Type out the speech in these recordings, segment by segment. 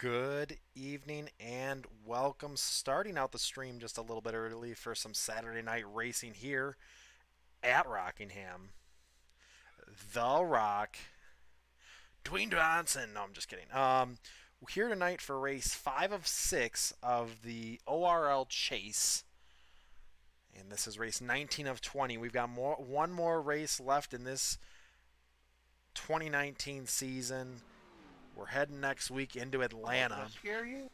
Good evening and welcome. Starting out the stream just a little bit early for some Saturday night racing here at Rockingham. The Rock, Dwayne Johnson. No, I'm just kidding. We're here tonight for race 5 of 6 of the ORL Chase. And this is race 19 of 20. We've got one more race left in this 2019 season. We're heading next week into Atlanta. Scare you?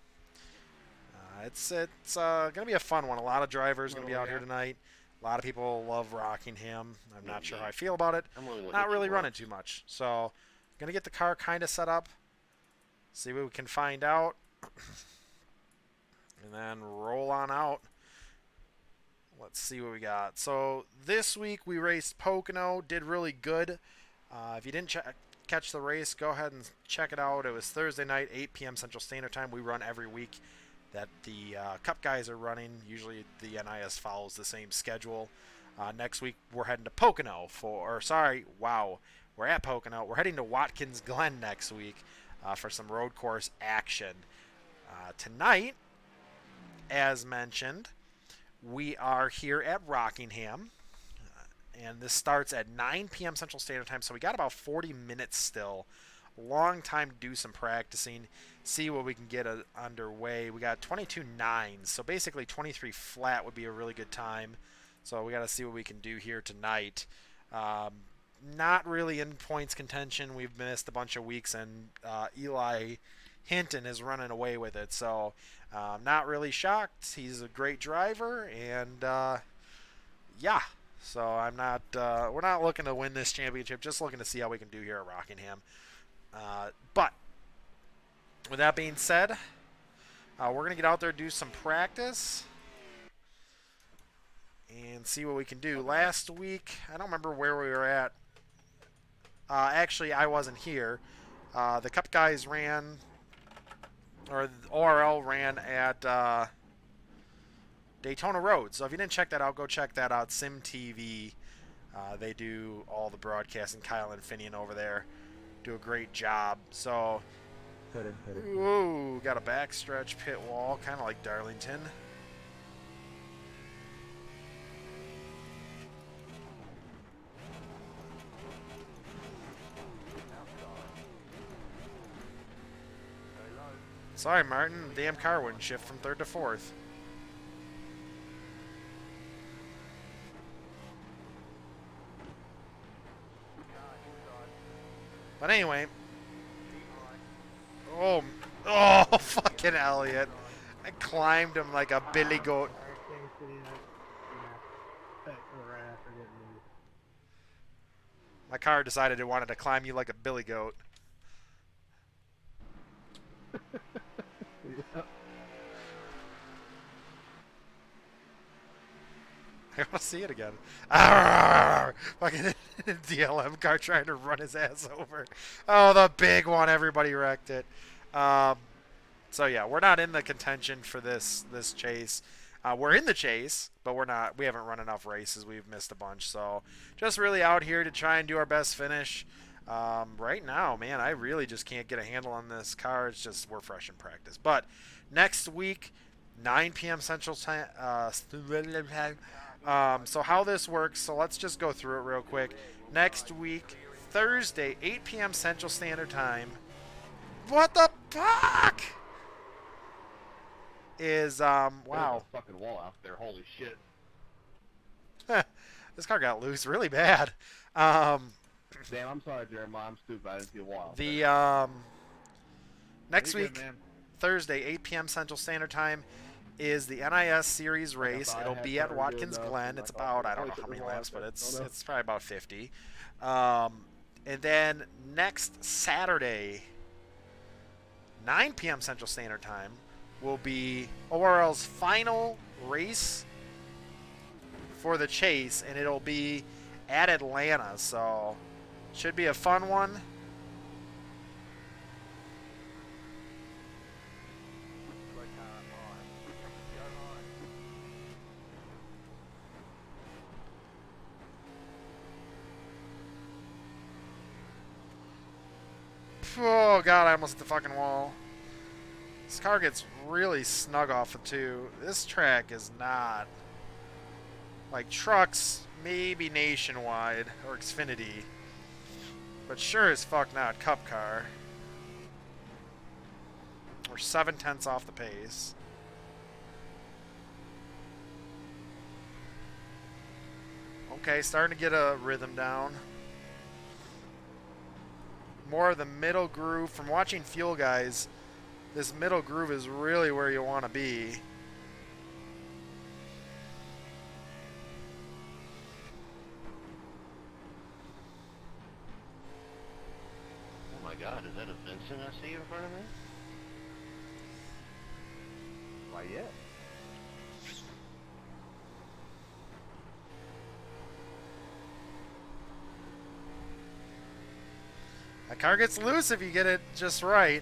It's going to be a fun one. A lot of drivers going to be out here tonight. A lot of people love Rockingham. I'm not sure how I feel about it. Not really running too much. So, going to get the car kind of set up. See what we can find out. And then roll on out. Let's see what we got. So, this week we raced Pocono. Did really good. If you didn't catch the race, go ahead and check it out. It was Thursday night, 8 p.m. Central Standard Time. We run every week that the Cup guys are running. Usually the NIS follows the same schedule. Next week we're heading to Pocono we're at Pocono. We're heading to Watkins Glen next week for some road course action. Tonight, as mentioned, we are here at Rockingham. And this starts at 9 p.m. Central Standard Time, so we got about 40 minutes still. Long time to do some practicing, see what we can get underway. We got 22.9, so basically 23 flat would be a really good time. So we got to see what we can do here tonight. Not really in points contention. We've missed a bunch of weeks, and Eli Hinton is running away with it. So not really shocked. He's a great driver, and yeah. So I'm not. We're not looking to win this championship. Just looking to see how we can do here at Rockingham. But with that being said, we're gonna get out there, do some practice, and see what we can do. Last week, I don't remember where we were at. Actually, I wasn't here. The Cup guys ran, or the ORL ran at Daytona Road. So if you didn't check that out, go check that out. Sim TV. They do all the broadcasting. Kyle and Finian over there do a great job. So, ooh, got a backstretch pit wall, kind of like Darlington. Sorry, Martin. The damn car wouldn't shift from third to fourth. But anyway, oh, fucking Elliot. I climbed him like a billy goat. My car decided it wanted to climb you like a billy goat. I want to see it again. Fucking DLM car trying to run his ass over. Oh, the big one. Everybody wrecked it. So yeah, we're not in the contention for this chase. We're in the chase, but we're not. We haven't run enough races. We've missed a bunch. So just really out here to try and do our best finish. Right now, man, I really just can't get a handle on this car. It's just we're fresh in practice. But next week, 9 p.m. Central Time. So how this works, so let's just go through it real quick. Next week, Thursday, 8 p.m. Central Standard Time. What the fuck? Is, wow. Fucking wall out there, holy shit. This car got loose really bad. Damn, I'm sorry, Jeremiah, I'm stupid, I didn't see a wall. Next week, Thursday, 8 p.m. Central Standard Time, is the NIS Series race. It'll be at Watkins Glen. It's about, I don't know how many laps, but it's probably about 50. And then next Saturday, 9 p.m. Central Standard Time, will be ORL's final race for the chase, and it'll be at Atlanta. So, should be a fun one. Oh, God, I almost hit the fucking wall. This car gets really snug off of 2. This track is not. Like, trucks, maybe Nationwide or Xfinity. But sure as fuck not Cup Car. We're 7/10 off the pace. Okay, starting to get a rhythm down. More of the middle groove. From watching Fuel Guys, this middle groove is really where you want to be. Oh my God, is that a Vincent I see in front of me? Why, yeah. That car gets loose if you get it just right.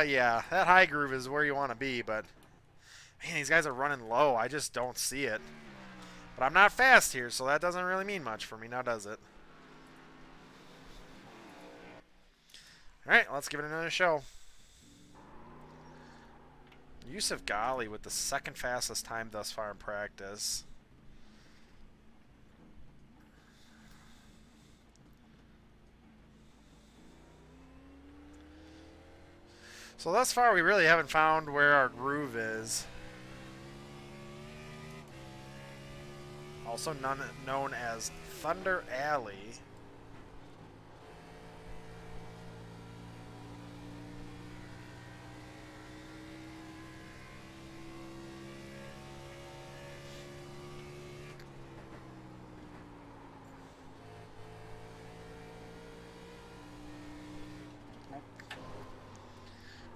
Yeah, that high groove is where you want to be, but man, these guys are running low. I just don't see it. But I'm not fast here, so that doesn't really mean much for me now, does it? All right, let's give it another show. Yusuf Ghali with the second fastest time thus far in practice. So thus far, we really haven't found where our groove is. Also known as Thunder Alley.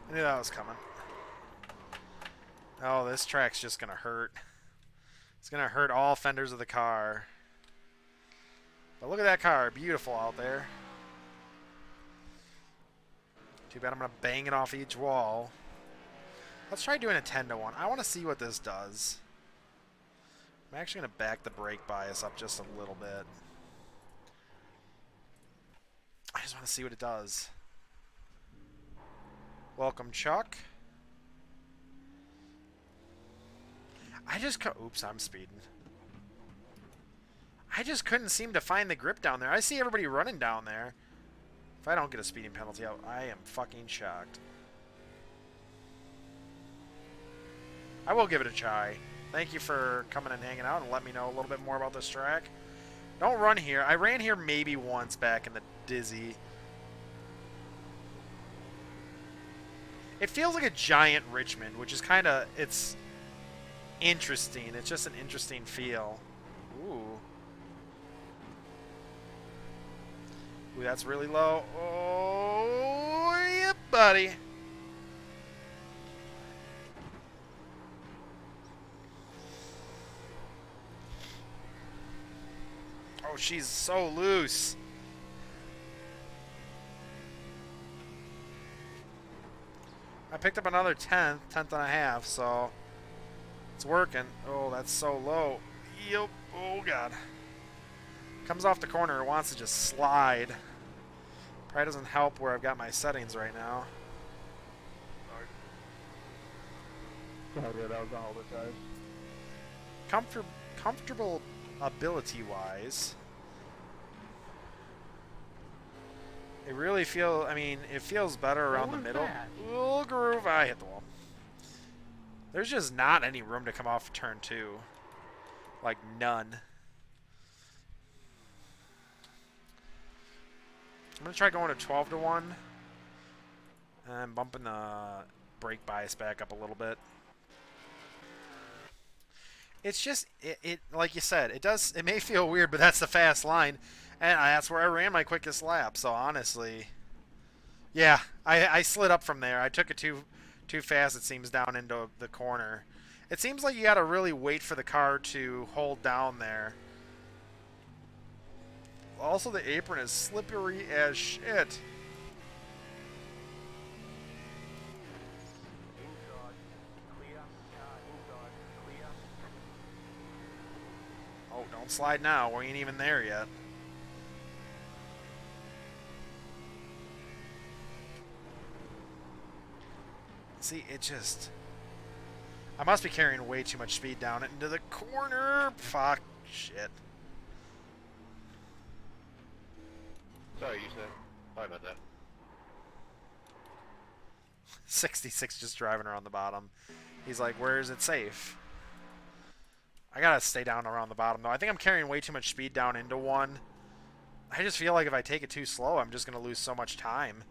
I knew that was coming. Oh, this track's just going to hurt. It's going to hurt all fenders of the car. But look at that car. Beautiful out there. Too bad I'm going to bang it off each wall. Let's try doing a 10-1. I want to see what this does. I'm actually going to back the brake bias up just a little bit. I just want to see what it does. Welcome, Chuck. Oops, I'm speeding. I just couldn't seem to find the grip down there. I see everybody running down there. If I don't get a speeding penalty, I am fucking shocked. I will give it a try. Thank you for coming and hanging out and let me know a little bit more about this track. Don't run here. I ran here maybe once back in the Dizzy. It feels like a giant Richmond, which is kind of, it's interesting. It's just an interesting feel. Ooh. Ooh, that's really low. Oh, yeah, buddy. Oh, she's so loose. I picked up another 10th and a half, so it's working. Oh, that's so low. Yep. Oh, God. Comes off the corner. It wants to just slide. Probably doesn't help where I've got my settings right now. Sorry, that was all the time. Comfortable ability-wise. It really feels, I mean, it feels better around the middle. Little groove. I hit the wall. There's just not any room to come off turn 2. Like, none. I'm going to try going to 12-1. And bumping the brake bias back up a little bit. It's just, it like you said, it may feel weird, but that's the fast line. And that's where I ran my quickest lap. So honestly, yeah, I slid up from there. I took it too fast, it seems, down into the corner. It seems like you got to really wait for the car to hold down there. Also, the apron is slippery as shit. Don't slide now. We ain't even there yet. See, it just... I must be carrying way too much speed down into the corner. Fuck. Shit. Sorry, you said. Sorry about that. 66 just driving around the bottom. He's like, where is it safe? I gotta stay down around the bottom, though. I think I'm carrying way too much speed down into one. I just feel like if I take it too slow, I'm just gonna lose so much time.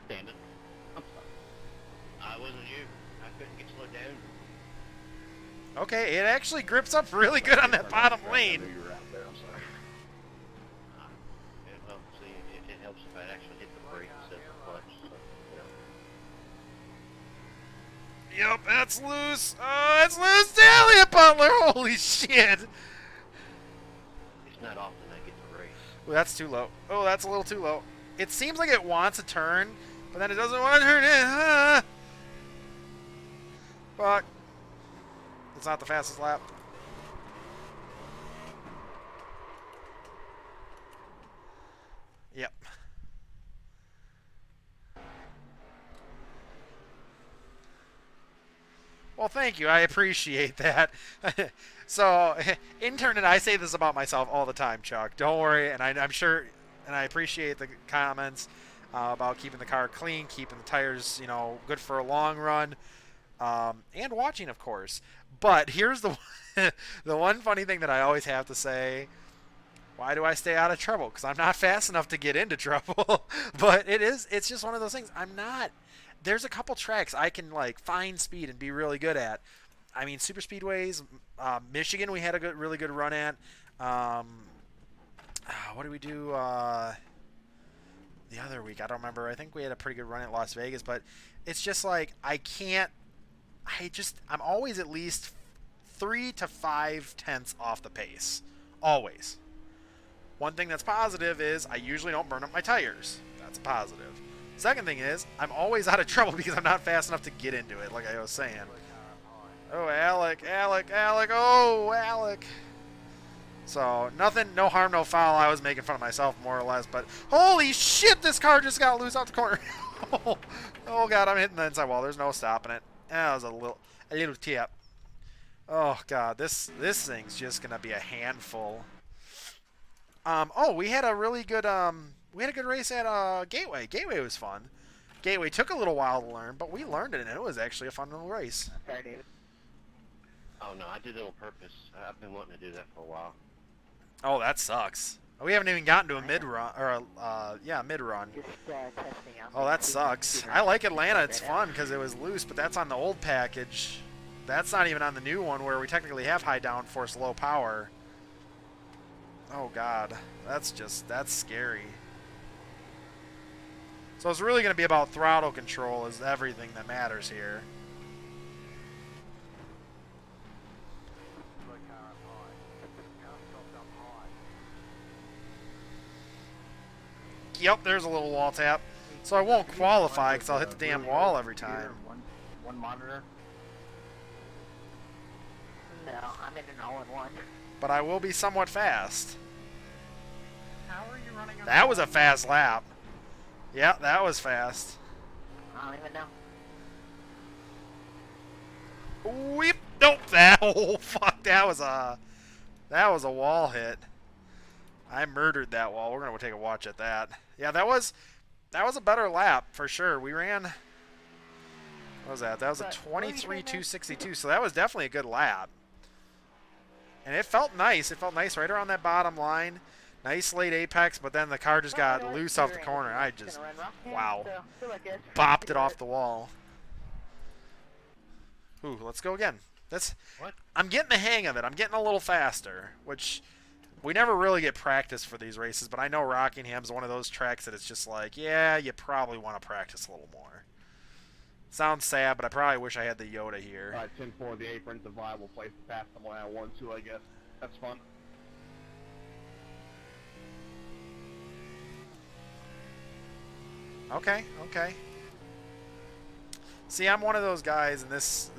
Damn it. I'm sorry. I wasn't you. I couldn't get slowed down. Okay, it actually grips up really good on that bottom lane. I knew you were out there. I'm sorry. Well, see, it helps if I actually hit the brake instead of the clutch. So, yeah. Yep, that's loose. Oh, that's loose. Elliott Butler. Holy shit. It's not often I get the race. Well, that's too low. Oh, that's a little too low. It seems like it wants a turn, but then it doesn't want to turn in. Ah. Fuck. It's not the fastest lap. Yep. Well, thank you. I appreciate that. So, intern and I say this about myself all the time, Chuck. Don't worry, and I'm sure, and I appreciate the comments about keeping the car clean, keeping the tires, you know, good for a long run, and watching, of course. But here's the the one funny thing that I always have to say. Why do I stay out of trouble? Because I'm not fast enough to get into trouble. But it's just one of those things. I'm not. There's a couple tracks I can like find speed and be really good at. I mean, super speedways, Michigan we had a really good run at. What did we do the other week? I don't remember. I think we had a pretty good run at Las Vegas, but it's just like I'm always at least 3 to 5 tenths off the pace. Always. One thing that's positive is I usually don't burn up my tires. That's a positive. Second thing is I'm always out of trouble because I'm not fast enough to get into it, like I was saying. Oh, Alec. Oh, Alec. So, nothing, no harm, no foul. I was making fun of myself more or less, but holy shit, this car just got loose out the corner. Oh, God, I'm hitting the inside wall. There's no stopping it. That was a little tip. Oh, God, this thing's just going to be a handful. Oh, we had a really good, race at Gateway. Gateway was fun. Gateway took a little while to learn, but we learned it, and it was actually a fun little race. Sorry, David. Oh, no, I did it on purpose. I've been wanting to do that for a while. Oh, that sucks. We haven't even gotten to a mid-run, or mid-run. Just testing out. Oh, that sucks. I like Atlanta. It's fun because it was loose, but that's on the old package. That's not even on the new one where we technically have high downforce, low power. Oh, God. That's scary. So it's really going to be about throttle control is everything that matters here. Yep, there's a little wall tap. So I won't qualify because I'll hit the damn wall every time. One monitor. No, I'm in an all-in-one. But I will be somewhat fast. How are you running on That was a fast lap. Yeah, that was fast. I don't even know. Whip! Nope. That. Oh fuck! That was a wall hit. I murdered that wall. We're gonna take a watch at that. Yeah, that was a better lap for sure. We ran. What was that? That was a 23.262. So that was definitely a good lap. And it felt nice. It felt nice right around that bottom line. Nice late apex, but then the car just got loose off the corner. I just, wow, bopped it off the wall. Ooh, let's go again. What? I'm getting the hang of it. I'm getting a little faster, which we never really get practice for these races, but I know Rockingham's one of those tracks that it's just like, yeah, you probably want to practice a little more. Sounds sad, but I probably wish I had the Yoda here. 10-4, the apron's a viable place to pass someone at 1-2, I guess. That's fun. Okay, okay. See, I'm one of those guys, and this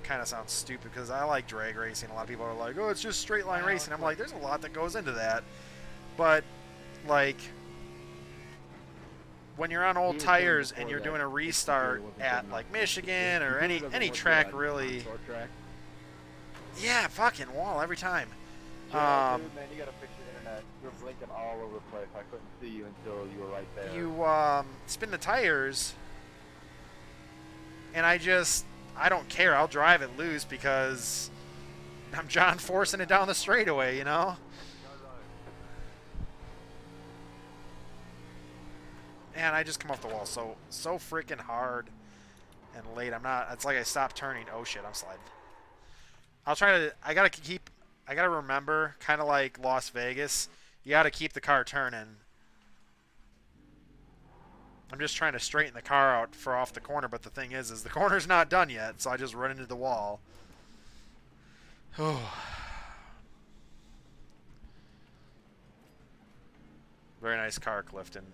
kind of sounds stupid because I like drag racing. A lot of people are like, "Oh, it's just straight line racing." I'm like, "There's a lot that goes into that," but like when you're on old tires and you're doing a restart at like Michigan or any track really, yeah, fucking wall every time. Dude, man, you gotta fix your internet. You're blinking all over the place. I couldn't see you until you were right there. You spin the tires, and I don't care. I'll drive it loose because I'm John forcing it down the straightaway, you know? Man, I just come off the wall so freaking hard and late. It's like I stopped turning. Oh shit, I'm sliding. I gotta remember, kind of like Las Vegas, you gotta keep the car turning. I'm just trying to straighten the car out for off the corner, but the thing is the corner's not done yet, so I just run into the wall. Very nice car, Clifton.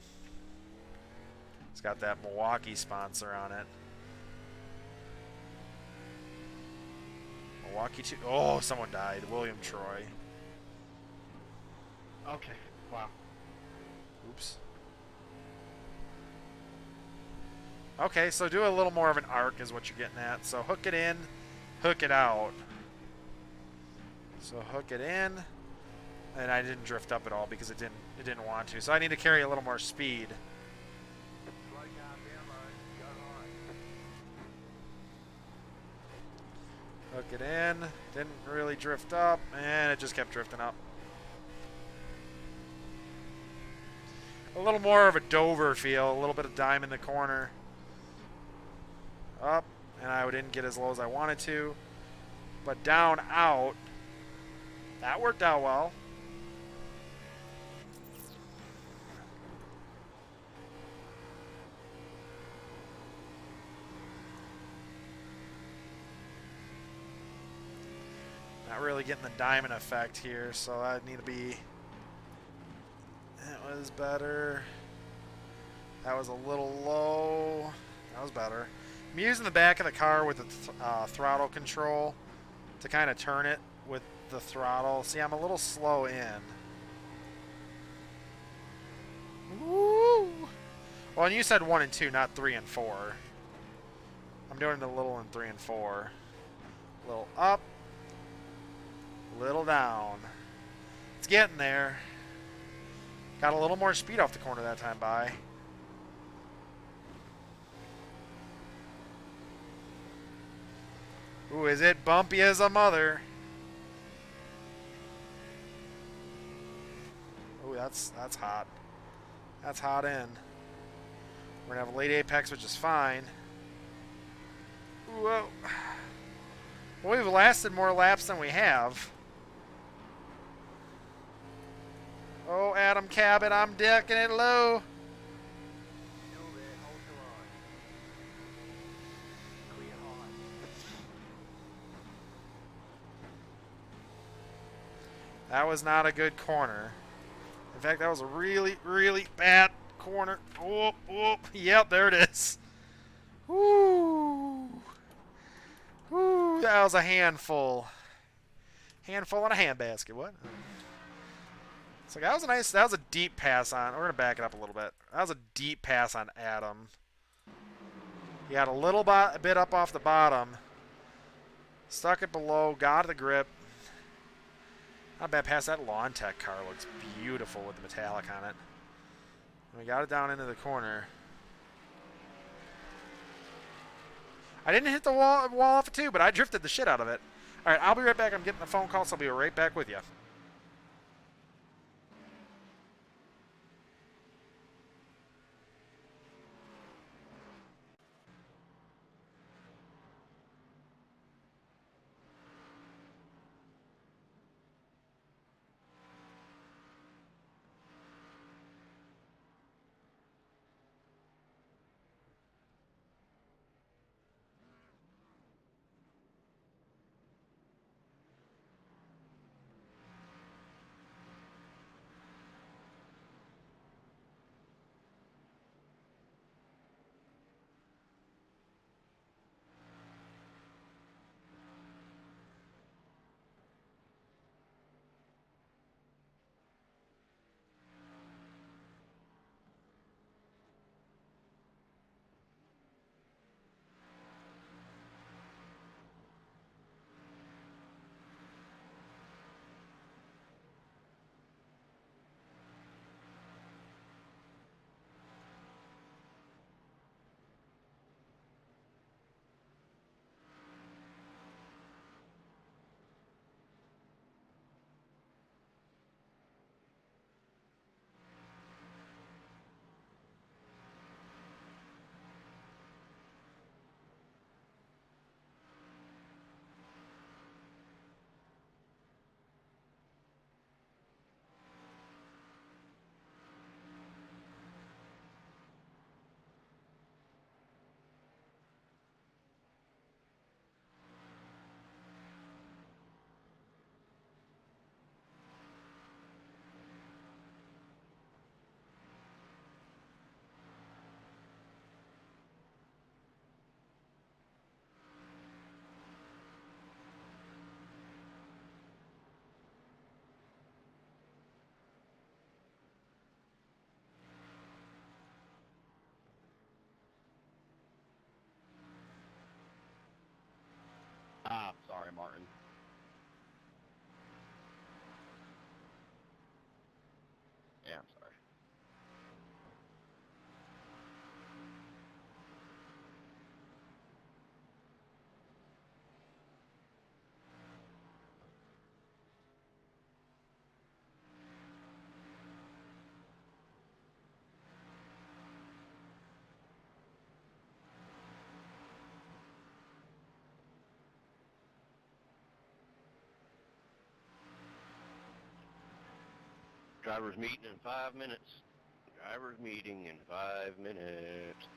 It's got that Milwaukee sponsor on it. Milwaukee 2. Oh, someone died. William Troy. Okay, wow. Oops. Okay, so do a little more of an arc is what you're getting at. So hook it in, hook it out. So hook it in, and I didn't drift up at all because it didn't want to. So I need to carry a little more speed. Hook it in, didn't really drift up, and it just kept drifting up. A little more of a Dover feel, a little bit of dime in the corner. Up, and I didn't get as low as I wanted to. But down, out, that worked out well. Not really getting the diamond effect here, so I need to be... That was better. That was a little low. That was better. I'm using the back of the car with the throttle control to kind of turn it with the throttle. See, I'm a little slow in. Woo! Well, and you said 1 and 2, not 3 and 4. I'm doing the little in 3 and 4. A little up. Little down. It's getting there. Got a little more speed off the corner that time by. Ooh, is it bumpy as a mother? Ooh, that's hot. That's hot in. We're gonna have a late apex, which is fine. Whoa. Well, we've lasted more laps than we have. Oh, Adam Cabot, I'm decking it low. That was not a good corner. In fact, that was a really, really bad corner. Oh, oh, yep, there it is. Woo. Woo, that was a handful. Handful in a handbasket. What? It's like that was a deep pass on. We're gonna back it up a little bit. That was a deep pass on Adam. He had a little bit up off the bottom. Stuck it below, got the grip. Not a bad pass. That Lawn Tech car looks beautiful with the metallic on it. And we got it down into the corner. I didn't hit the wall off of 2, but I drifted the shit out of it. All right, I'll be right back. I'm getting a phone call, so I'll be right back with you. Driver's meeting in 5 minutes. Driver's meeting in 5 minutes.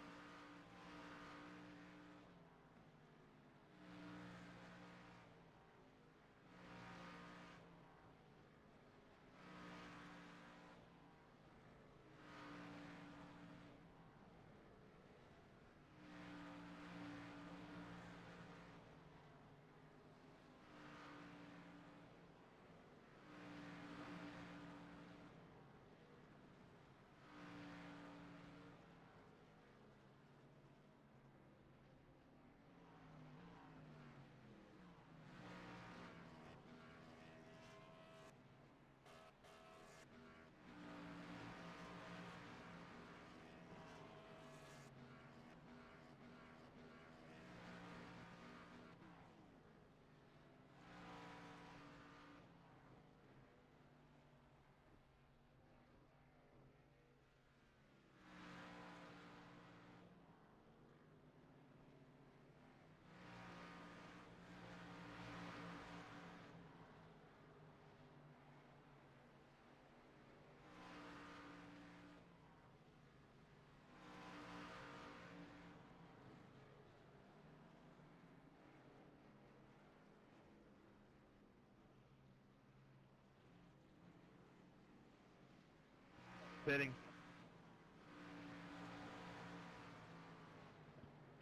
Pitting.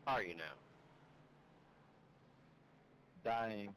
How are you now? Dying.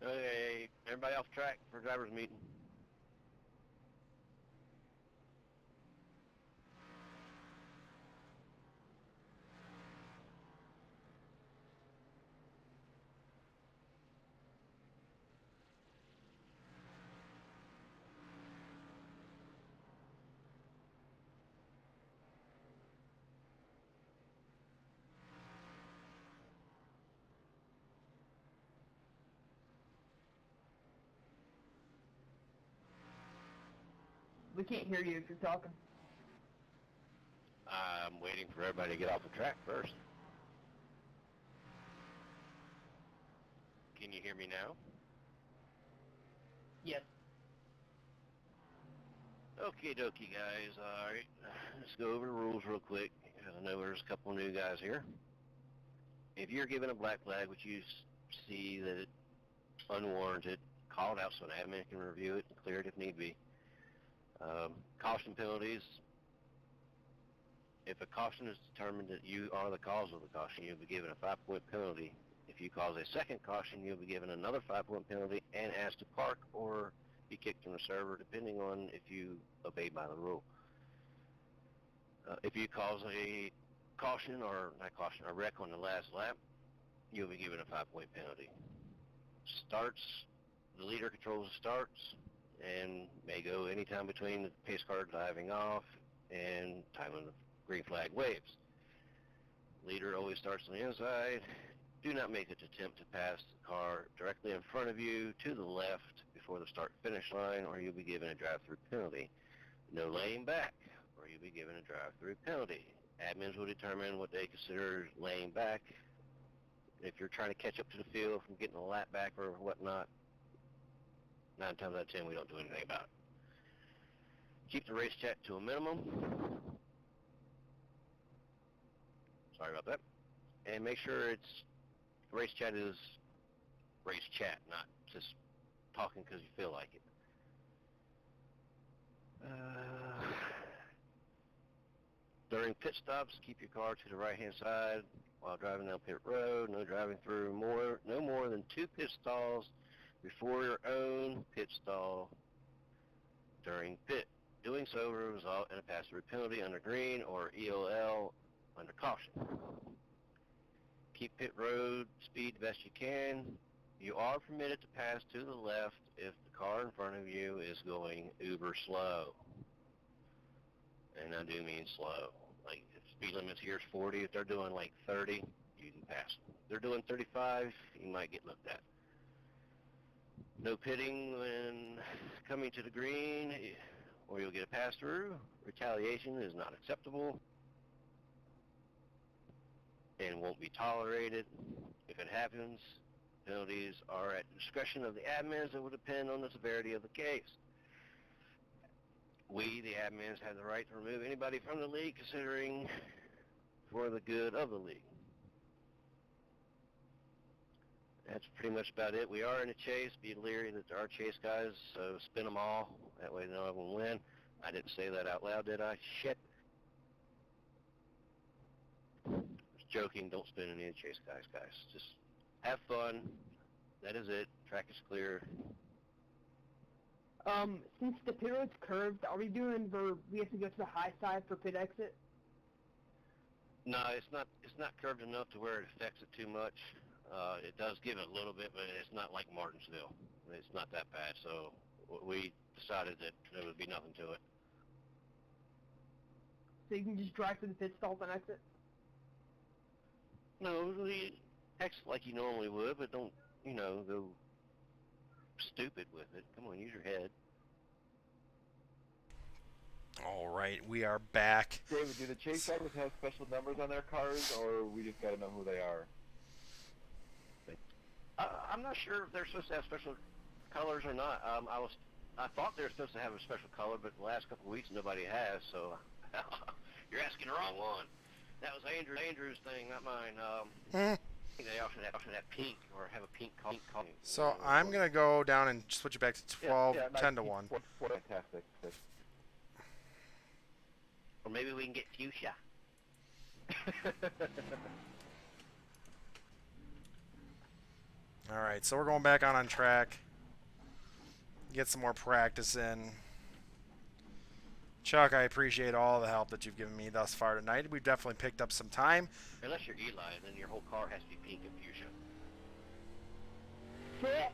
Okay, everybody off track for driver's meeting. We can't hear you if you're talking. I'm waiting for everybody to get off the track first. Can you hear me now? Yes. Okie dokie, guys. Alright, let's go over the rules real quick. I know there's a couple new guys here. If you're given a black flag, which you see that it's unwarranted, call it out so an admin can review it and clear it if need be. Caution penalties. If a caution is determined that you are the cause of the caution, you'll be given a 5-point penalty. If you cause a second caution, you'll be given another 5-point penalty and asked to park or be kicked from the server, depending on if you obey by the rule. If you cause a caution, or not caution, a wreck on the last lap, you'll be given a 5-point penalty. Starts, the leader controls the starts and may go anytime between the pace car driving off and time when the green flag waves. Leader always starts on the inside. Do not make an attempt to pass the car directly in front of you to the left before the start-finish line, or you'll be given a drive-through penalty. No laying back, or you'll be given a drive-through penalty. Admins will determine what they consider laying back. If you're trying to catch up to the field from getting a lap back or whatnot, 9 times out of 10 we don't do anything about it. Keep the race chat to a minimum. Sorry about that. And make sure race chat is race chat, not just talking because you feel like it. During pit stops, keep your car to the right-hand side while driving down pit road. No driving through no more than 2 pit stalls before your own pit stall during pit. Doing so will result in a pass-through penalty under green or EOL under caution. Keep pit road speed the best you can. You are permitted to pass to the left if the car in front of you is going uber slow. And I do mean slow. Like, if speed limit's here is 40, if they're doing like 30, you can pass them. If they're doing 35, you might get looked at. No pitting when coming to the green, or you'll get a pass-through. Retaliation is not acceptable and won't be tolerated. If it happens, penalties are at the discretion of the admins and will depend on the severity of the case. We, the admins, have the right to remove anybody from the league considering for the good of the league. That's pretty much about it. We are in a chase. Be leery that there are chase guys, so spin them all. That way no one will win. I didn't say that out loud, did I? Shit. I was joking. Don't spin any of the chase guys. Just have fun. That is it. Track is clear. Since the pit road's curved, are we doing where we have to go to the high side for pit exit? No, it's not curved enough to where it affects it too much. It does give it a little bit, but it's not like Martinsville. It's not that bad, so we decided that there would be nothing to it. So you can just drive through the pit stall and exit? No, we exit like you normally would, but don't, go stupid with it. Come on, use your head. All right, we are back. David, do the chase drivers have special numbers on their cars, or we just got to know who they are? I'm not sure if they're supposed to have special colors or not. I thought they were supposed to have a special color, but the last couple of weeks nobody has. So you're asking the wrong one. That was Andrew's thing, not mine. I think they often have pink or have a pink color. So I'm gonna go down and switch it back to 12, 10 to 1. Fantastic. Or maybe we can get fuchsia. All right, so we're going back on track. Get some more practice in. Chuck, I appreciate all the help that you've given me thus far tonight. We've definitely picked up some time. Unless you're Eli, then your whole car has to be pink and fuchsia. Shit.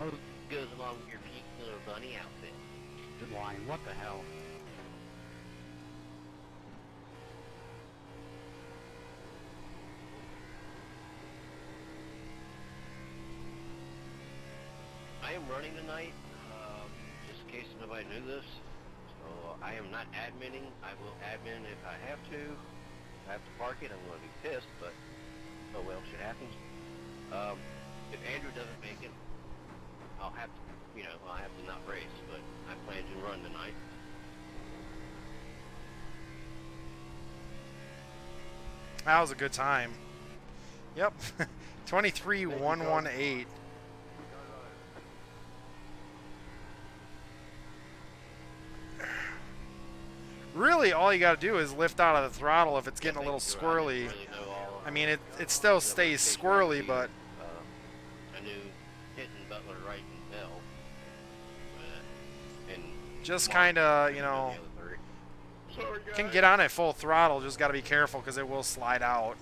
Oh, goes along with your pink little bunny outfit. Good line. What the hell? I am running tonight, just in case nobody knew this. So I am not admitting. I will admin if I have to. If I have to park it, I'm going to be pissed, but oh well, shit happens. If Andrew doesn't make it, I'll have to, I'll have to not race, but I plan to run tonight. That was a good time. Yep. 23,118. Really, all you got to do is lift out of the throttle if it's getting a little squirrely. I mean, it still stays squirrely, but I knew hitting Butler right and Bell. And just kind of, can get on at full throttle. Just got to be careful because it will slide out.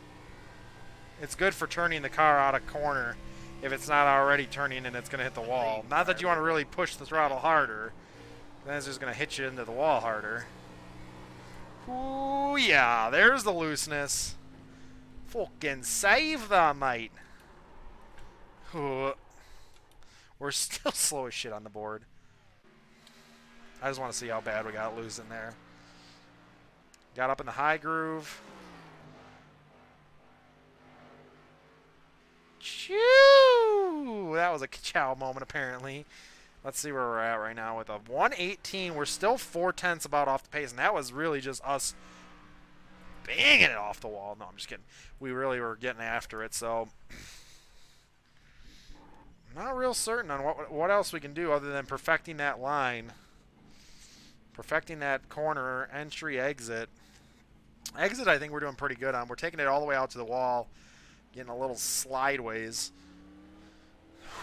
It's good for turning the car out of corner if it's not already turning and it's going to hit the wall. Not that you want to really push the throttle harder. Then it's just going to hit you into the wall harder. Ooh, yeah, there's the looseness. Fucking save them, mate. Ooh. We're still slow as shit on the board. I just want to see how bad we got loose in there. Got up in the high groove. Choo! That was a chow moment, apparently. Let's see where we're at right now with a 118. We're still 4/10 about off the pace, and that was really just us banging it off the wall. No, I'm just kidding. We really were getting after it, so I'm not real certain on what else we can do other than perfecting that line, perfecting that corner, entry, exit. Exit, I think we're doing pretty good on. We're taking it all the way out to the wall, getting a little slideways.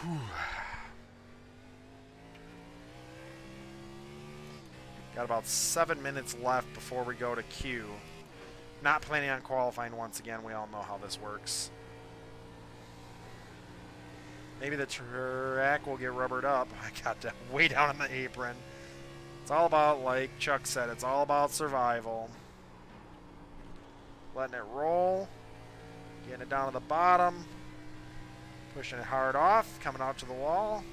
Whew. Got about 7 minutes left before we go to Q. Not planning on qualifying once again. We all know how this works. Maybe the track will get rubbered up. I got that way down on the apron. It's all about, like Chuck said, it's all about survival. Letting it roll. Getting it down to the bottom. Pushing it hard off. Coming out to the wall.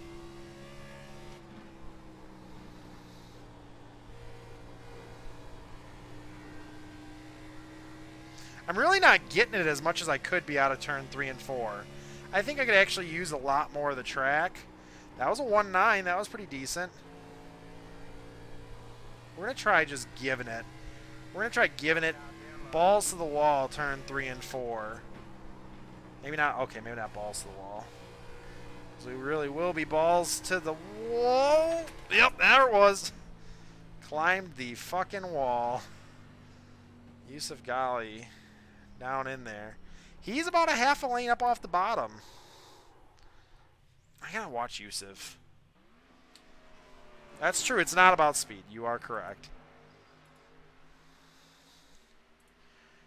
I'm really not getting it as much as I could be out of turn 3 and 4. I think I could actually use a lot more of the track. That was a 1.9. That was pretty decent. We're going to try just giving it. We're going to try giving it balls to the wall turn 3 and 4. Maybe not. Okay, maybe not balls to the wall. So we really will be balls to the wall. Yep, there it was. Climbed the fucking wall. Yusuf Ghali down in there. He's about a half a lane up off the bottom. I gotta watch Yusuf. That's true. It's not about speed. You are correct.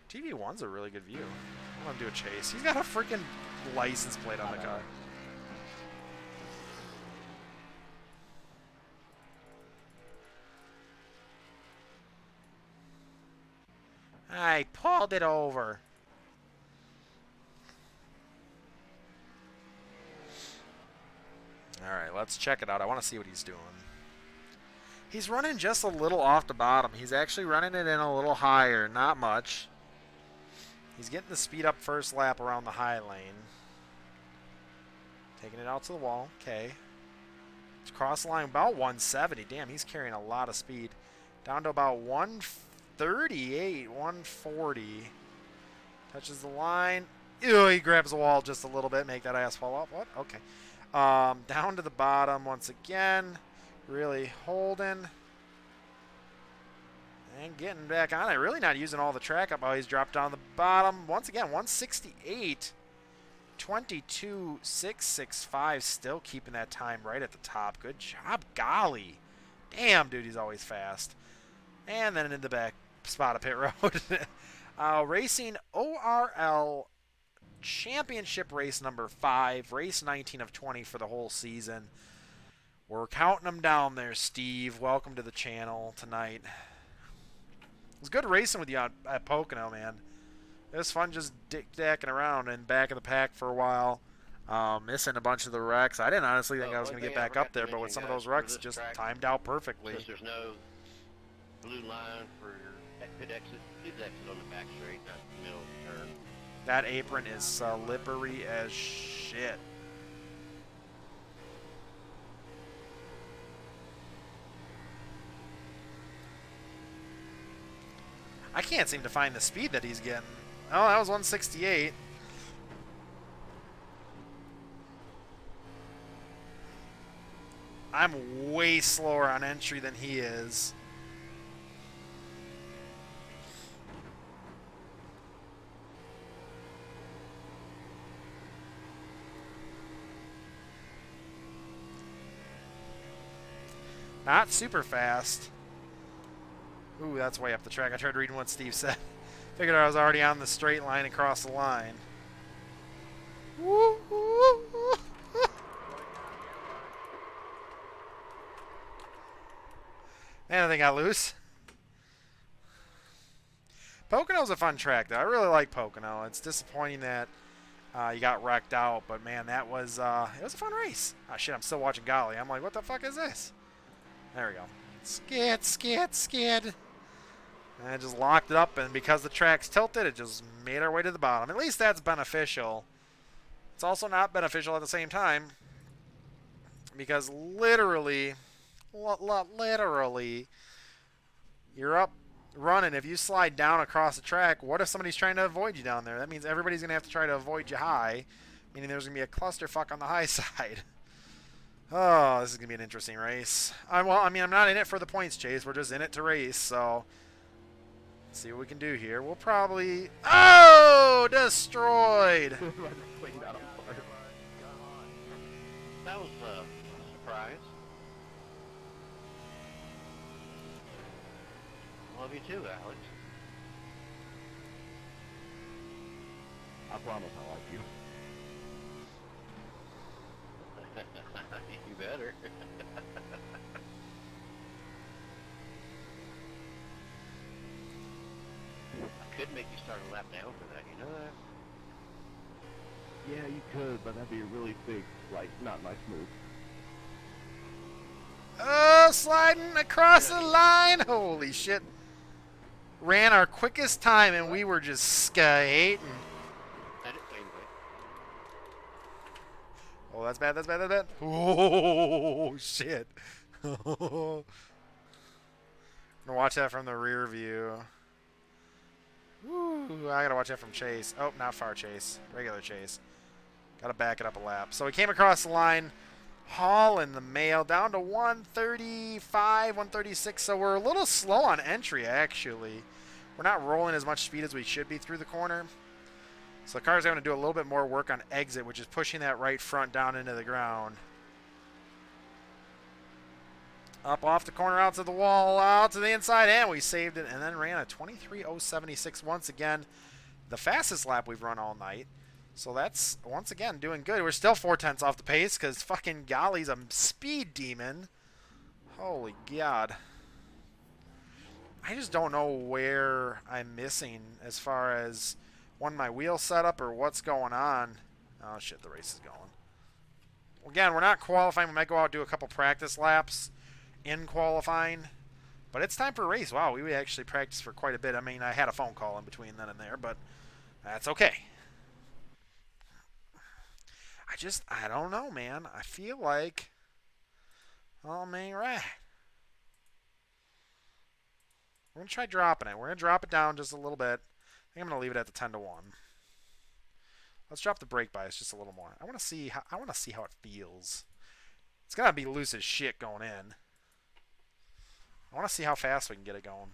TV1's a really good view. I'm gonna do a chase. He's got a freaking license plate on the car. I pulled it over. All right, let's check it out. I want to see what he's doing. He's running just a little off the bottom. He's actually running it in a little higher, not much. He's getting the speed up first lap around the high lane. Taking it out to the wall. Okay. He's crossed the line about 170. Damn, he's carrying a lot of speed. Down to about 138, 140. Touches the line. Ew, he grabs the wall just a little bit. Make that ass fall off. What? Okay. Down to the bottom once again. Really holding. And getting back on it. Really not using all the track up. Oh, he's dropped down the bottom. Once again, 168. 22.665, still keeping that time right at the top. Good job, golly. Damn, dude, he's always fast. And then in the back spot of pit road. Racing ORL Championship race number 5, race 19 of 20 for the whole season. We're counting them down there, Steve. Welcome to the channel tonight. It was good racing with you at Pocono, man. It was fun just dick-dacking around and back of the pack for a while. Missing a bunch of the wrecks. I didn't honestly think I was going to get back up there, but with some of those wrecks, just timed out perfectly. Since there's no blue line for your pit exit, please exit on the back straight, not the middle of the turn. That apron is slippery as shit. I can't seem to find the speed that he's getting. Oh, that was 168. I'm way slower on entry than he is. Not super fast. Ooh, that's way up the track. I tried reading what Steve said. Figured I was already on the straight line across the line. Woo, woo, woo. Man, I think I got loose. Pocono's a fun track, though. I really like Pocono. It's disappointing that you got wrecked out, but man, it was a fun race. Oh shit, I'm still watching Golly. I'm like, what the fuck is this? There we go. Skid, skid, skid. And I just locked it up, and because the track's tilted, it just made our way to the bottom. At least that's beneficial. It's also not beneficial at the same time, because literally, you're up running. If you slide down across the track, what if somebody's trying to avoid you down there? That means everybody's going to have to try to avoid you high, meaning there's going to be a clusterfuck on the high side. Oh, this is going to be an interesting race. I'm not in it for the points chase. We're just in it to race, so let's see what we can do here. We'll probably... Oh! Destroyed! That was a surprise. Love you too, Alex. I promise I like you. You better. I could make you start a lap down for that, you know that? Yeah, you could, but that'd be a really big, not nice move. Oh, sliding across the line. Holy shit. Ran our quickest time, and we were just skating. Oh, that's bad, that's bad, that's bad. Oh, shit. I'm going to watch that from the rear view. Woo, I got to watch that from chase. Oh, not far chase. Regular chase. Got to back it up a lap. So we came across the line, hauling the mail down to 135, 136. So we're a little slow on entry, actually. We're not rolling as much speed as we should be through the corner. So the car's going to do a little bit more work on exit, which is pushing that right front down into the ground. Up off the corner, out to the wall, out to the inside, and we saved it, and then ran a 23.076 once again. The fastest lap we've run all night. So that's, once again, doing good. We're still 4/10 off the pace because fucking Golly's a speed demon. Holy God. I just don't know where I'm missing as far as my wheel setup or what's going on. Oh, shit, the race is going. Again, we're not qualifying. We might go out and do a couple practice laps in qualifying. But it's time for a race. Wow, we actually practiced for quite a bit. I mean, I had a phone call in between then and there, but that's okay. I don't know, man. I feel like, oh, man, right. We're going to try dropping it. We're going to drop it down just a little bit. I think I'm going to leave it at the 10-1. Let's drop the brake bias just a little more. I want to see how it feels. It's going to be loose as shit going in. I want to see how fast we can get it going.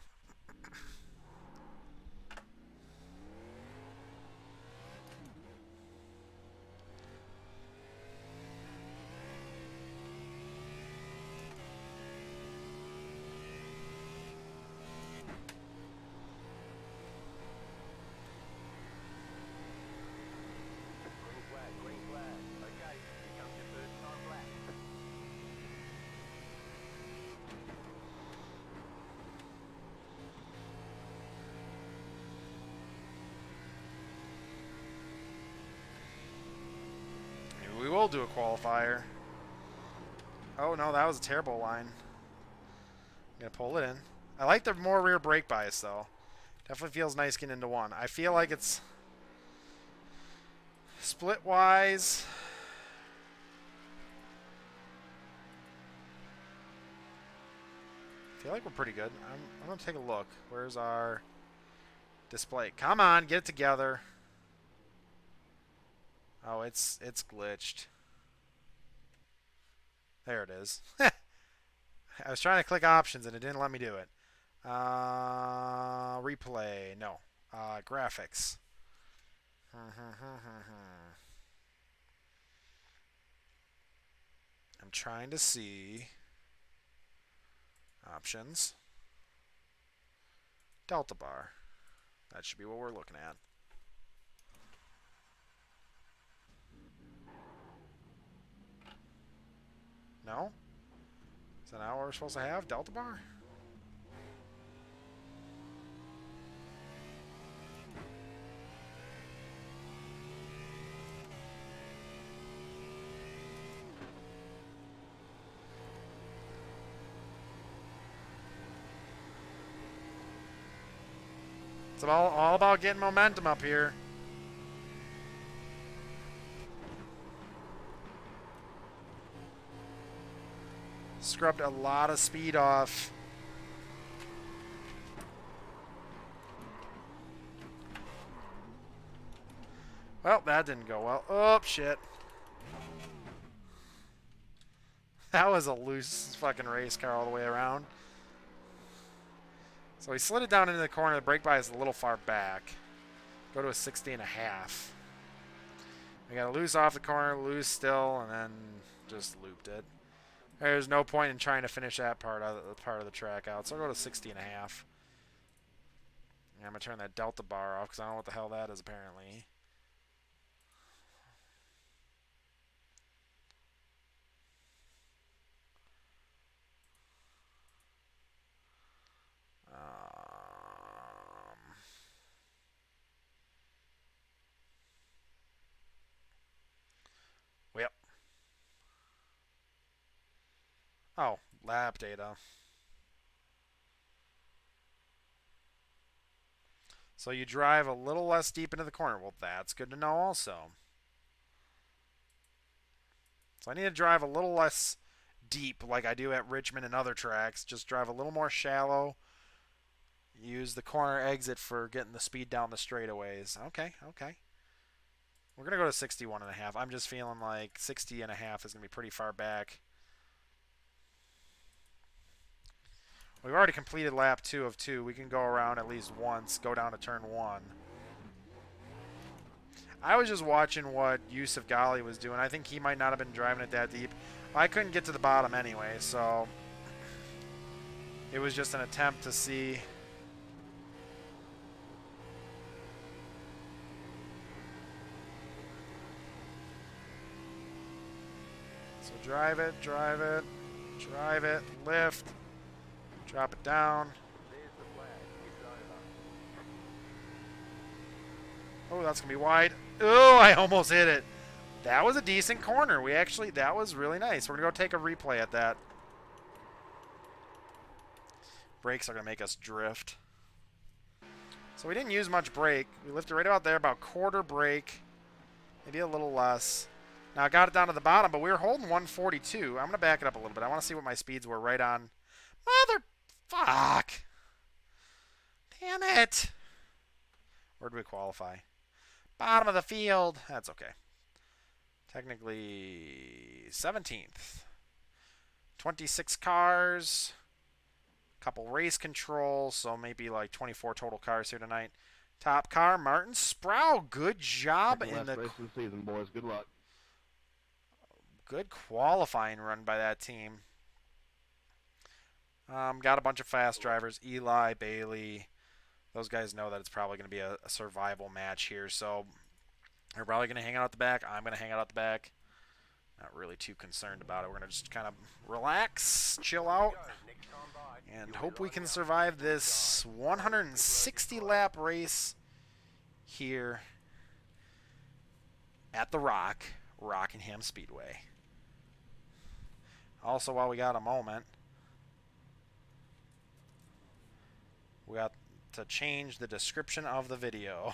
will do a qualifier. Oh, no, that was a terrible line. I'm going to pull it in. I like the more rear brake bias, though. Definitely feels nice getting into one. I feel like it's split-wise. I feel like we're pretty good. I'm going to take a look. Where's our display? Come on, get it together. Oh, it's glitched. There it is. I was trying to click options and it didn't let me do it. Replay. No. Graphics. I'm trying to see. Options. Delta bar. That should be what we're looking at. No? Is that not what we're supposed to have? Delta bar? It's all about getting momentum up here. Scrubbed a lot of speed off. Well, that didn't go well. Oh, shit. That was a loose fucking race car all the way around. So he slid it down into the corner. The brake bias is a little far back. Go to a 60.5. We got to loose off the corner, loose still, and then just looped it. There's no point in trying to finish that part of the track out. So I'll go to 60.5. I'm going to turn that delta bar off because I don't know what the hell that is apparently. Well. Oh, lap data. So you drive a little less deep into the corner. Well, that's good to know also. So I need to drive a little less deep like I do at Richmond and other tracks. Just drive a little more shallow. Use the corner exit for getting the speed down the straightaways. Okay, okay. We're going to go to 61.5. I'm just feeling like 60.5 is going to be pretty far back. We've already completed lap 2 of 2. We can go around at least once, go down to turn 1. I was just watching what Yusuf Ghali was doing. I think he might not have been driving it that deep. I couldn't get to the bottom anyway, so it was just an attempt to see. So drive it, drive it, drive it, lift, drop it down. Oh, that's going to be wide. Oh, I almost hit it. That was a decent corner. That was really nice. We're going to go take a replay at that. Brakes are going to make us drift. So we didn't use much brake. We lifted right about there, about quarter brake. Maybe a little less. Now I got it down to the bottom, but we were holding 142. I'm going to back it up a little bit. I want to see what my speeds were right on. Mother... Fuck. Damn it. Where do we qualify? Bottom of the field. That's okay. Technically 17th. 26 cars. Couple race controls, so maybe like 24 total cars here tonight. Top car, Martin Sproul. Good job in the race of the season, boys. Good luck. Good qualifying run by that team. Got a bunch of fast drivers. Eli, Bailey. Those guys know that it's probably going to be a survival match here, so they're probably going to hang out at the back. I'm going to hang out at the back. Not really too concerned about it. We're going to just kind of relax, chill out, and hope we can survive this 160-lap race here at the Rock, Rockingham Speedway. Also, while we got a moment, we got to change the description of the video.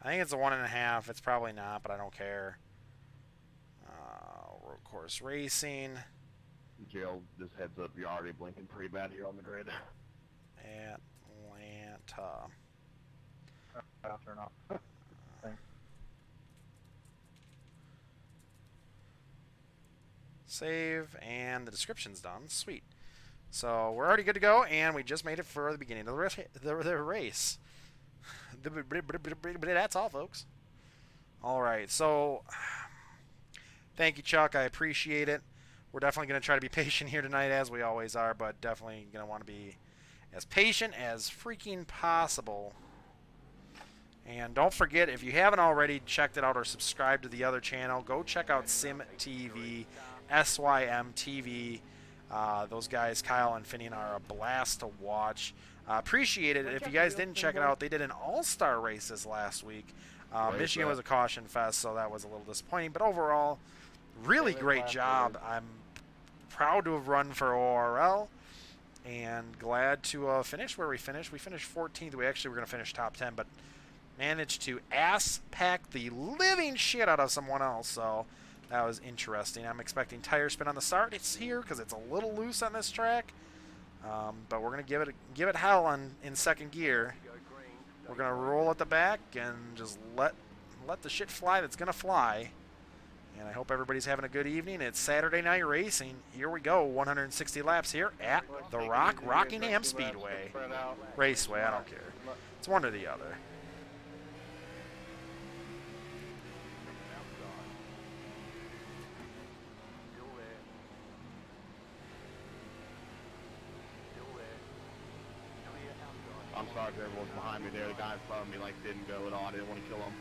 I think it's a 1.5. It's probably not, but I don't care. Road course racing. Gerald, just heads up, you're already blinking pretty bad here on the grid. Atlanta. I'll turn off. Thanks. Save, and the description's done. Sweet. So we're already good to go, and we just made it for the beginning of the race. That's all, folks. All right, so thank you, Chuck. I appreciate it. We're definitely going to try to be patient here tonight, as we always are, but definitely going to want to be as patient as freaking possible. And don't forget, if you haven't already checked it out or subscribed to the other channel, go check out Sim TV, SYM TV. Those guys, Kyle and Finian, are a blast to watch. Appreciate it. If you guys didn't check it out, they did an all-star race this last week. Michigan was a caution fest, so that was a little disappointing. But overall, really great job. I'm proud to have run for ORL and glad to finish where we finished. We finished 14th. We actually were going to finish top 10, but managed to ass-pack the living shit out of someone else, so that was interesting. I'm expecting tire spin on the start. It's here because it's a little loose on this track, but we're going to give it hell in second gear. We're going to roll at the back and just let the shit fly that's going to fly. And I hope everybody's having a good evening. It's Saturday night racing. Here we go, 160 laps here at the Rockingham Speedway. Raceway, I don't care. It's one or the other. I'm sorry if everyone's behind me there. The guy in front of me didn't go at all. I didn't want to kill him.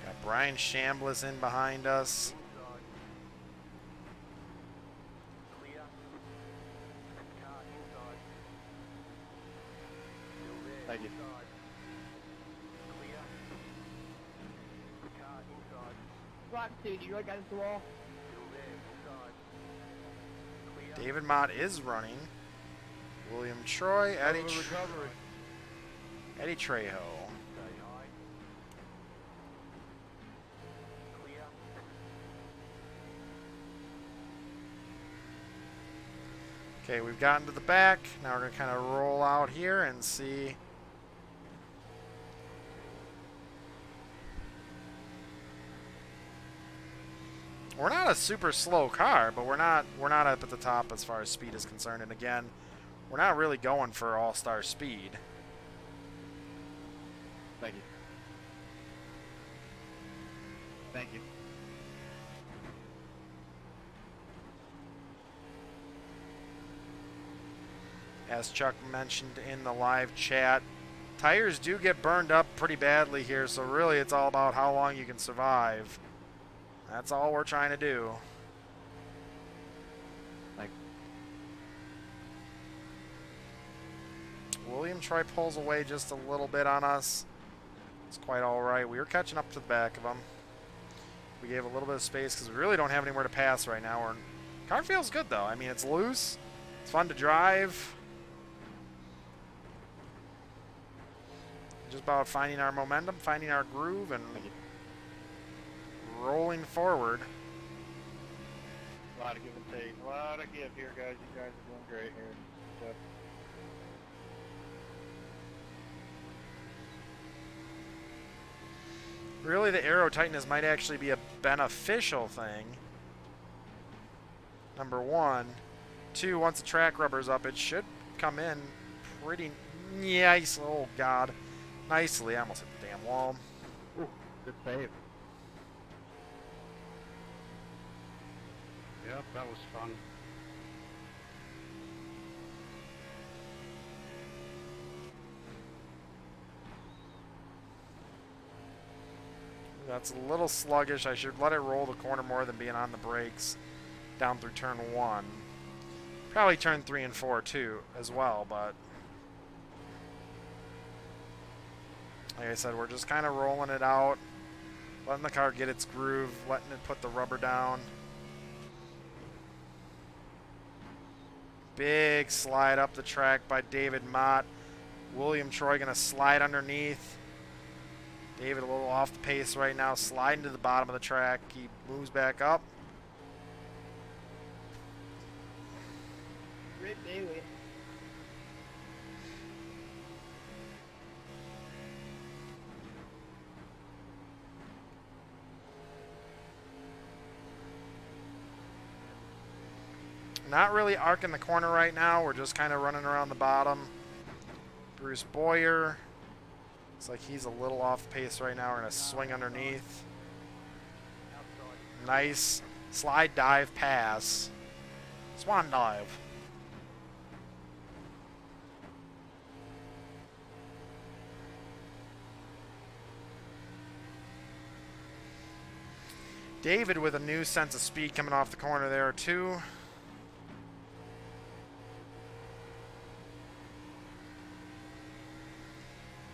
Got Brian Chambliss in behind us. Thank you. Black dude, you look against the wall. David Mott is running. William Troy, Eddie Trejo. Okay, we've gotten to the back. Now we're going to kind of roll out here and see. We're not a super slow car, but we're not up at the top as far as speed is concerned. And again, we're not really going for all-star speed. Thank you. Thank you. As Chuck mentioned in the live chat, tires do get burned up pretty badly here, so really it's all about how long you can survive. That's all we're trying to do. William Troy pulls away just a little bit on us. It's quite all right. We were catching up to the back of him. We gave a little bit of space because we really don't have anywhere to pass right now. Car feels good, though. I mean, it's loose. It's fun to drive. Just about finding our momentum, finding our groove, and rolling forward. A lot of give and take. A lot of give here, guys. You guys are doing great here. So. Really, the aero tightness might actually be a beneficial thing. number one. Two, once the track rubber's up, it should come in pretty nice. Oh, God. Nicely. I almost hit the damn wall. Ooh, good save. Yep, that was fun. That's a little sluggish. I should let it roll the corner more than being on the brakes down through turn 1. Probably turn 3 and 4 too, as well, but like I said, we're just kind of rolling it out, letting the car get its groove, letting it put the rubber down. Big slide up the track by David Mott. William Troy going to slide underneath. David a little off the pace right now, sliding to the bottom of the track. He moves back up. Rip Daily. Not really arcing the corner right now. We're just kind of running around the bottom. Bruce Boyer. Looks like he's a little off pace right now. We're going to swing underneath. Nice slide dive pass. Swan dive. David with a new sense of speed coming off the corner there too.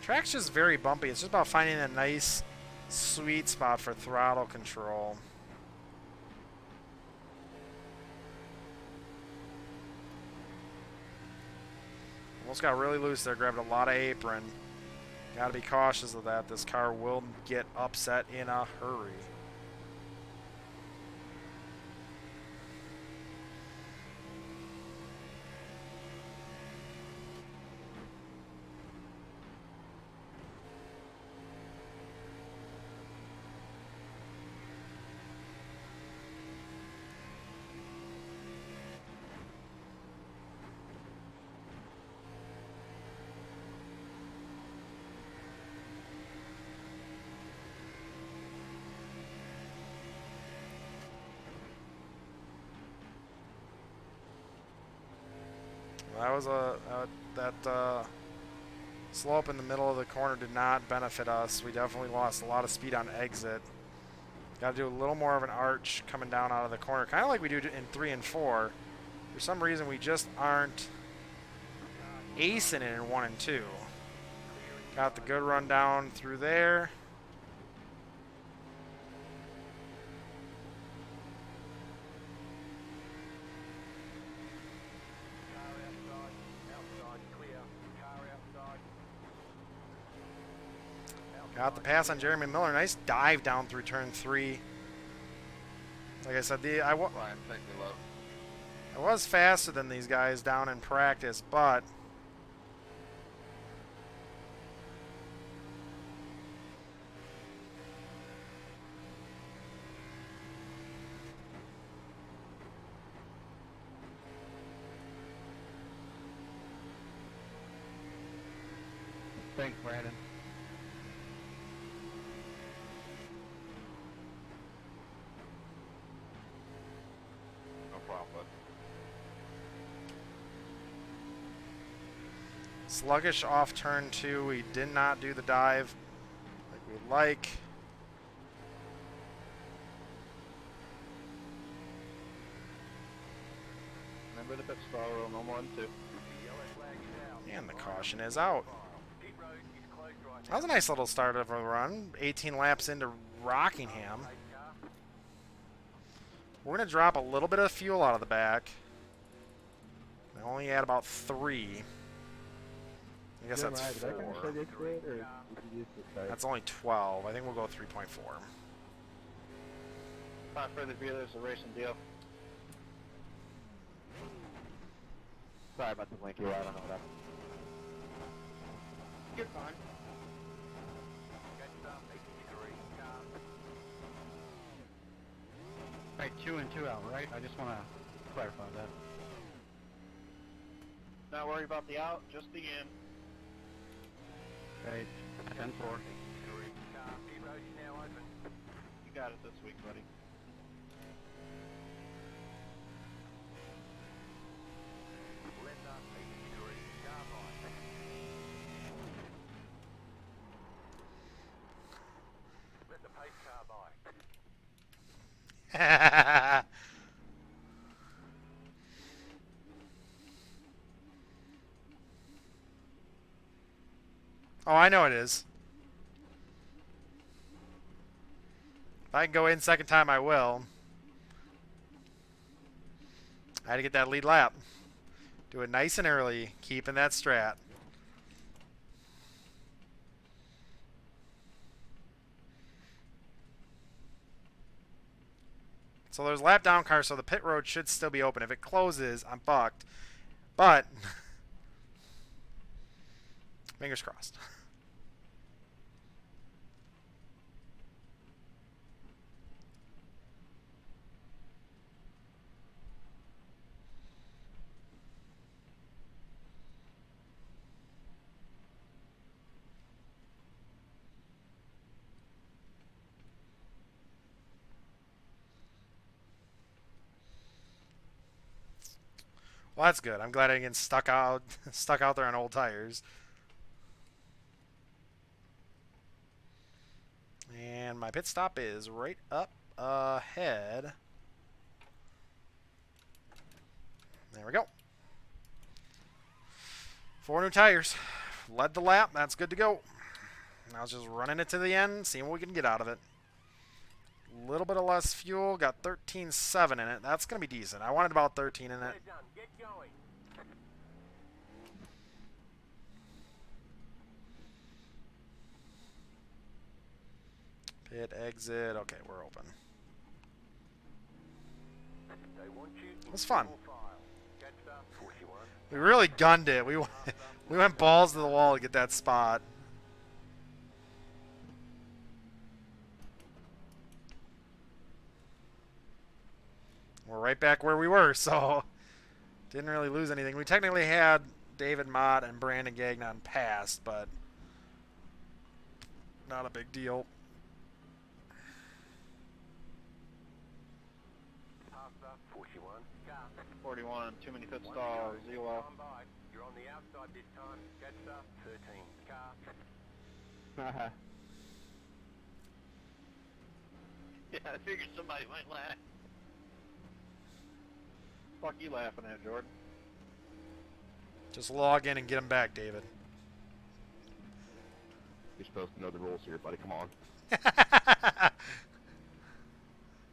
Track's just very bumpy. It's just about finding a nice sweet spot for throttle control. Almost got really loose there, grabbed a lot of apron. Got to be cautious of that. This car will get upset in a hurry. That was that slope in the middle of the corner did not benefit us. We definitely lost a lot of speed on exit. Got to do a little more of an arch coming down out of the corner, kind of like we do in 3 and 4. For some reason, we just aren't acing it in 1 and 2. Got the good run down through there. Got the pass on Jeremy Miller. Nice dive down through turn 3. Like I said, I was faster than these guys down in practice, but Thanks, Brandon. sluggish off turn 2. We did not do the dive like we'd like. Remember the pit stall rule, no more than 2. And the caution is out. That was a nice little start of a run. 18 laps into Rockingham. We're going to drop a little bit of fuel out of the back. We only had about 3. I guess that's 4. That's only 12. I think we'll go 3.4. Not further view, there's a racing deal. Sorry about the blinky, I don't know what happened. You're fine. Right, 2 and 2 out, right? I just want to clarify that. Not worry about the out, just the in. Okay, 10-4. You got it this week, buddy. Oh, I know it is. If I can go in second time, I will. I had to get that lead lap. Do it nice and early, keeping that strat. So there's lap down car, so the pit road should still be open. If it closes, I'm fucked. But fingers crossed. Well, that's good. I'm glad I didn't get stuck out there on old tires. And my pit stop is right up ahead. There we go. 4 new tires. Led the lap. That's good to go. Now it's just running it to the end, seeing what we can get out of it. A little bit of less fuel. Got 13.7 in it. That's going to be decent. I wanted about 13 in it. Pit exit. Okay, we're open. It was fun. We really gunned it. We went balls to the wall to get that spot. We're right back where we were, so didn't really lose anything. We technically had David Mott and Brandon Gagnon passed, but not a big deal. 41, too many pit stalls, zero. You're on the outside this time. Catch up. 13. Haha. Yeah, I figured somebody might laugh. Fuck you laughing at, Jordan? Just log in and get him back, David. You're supposed to know the rules here, buddy. Come on.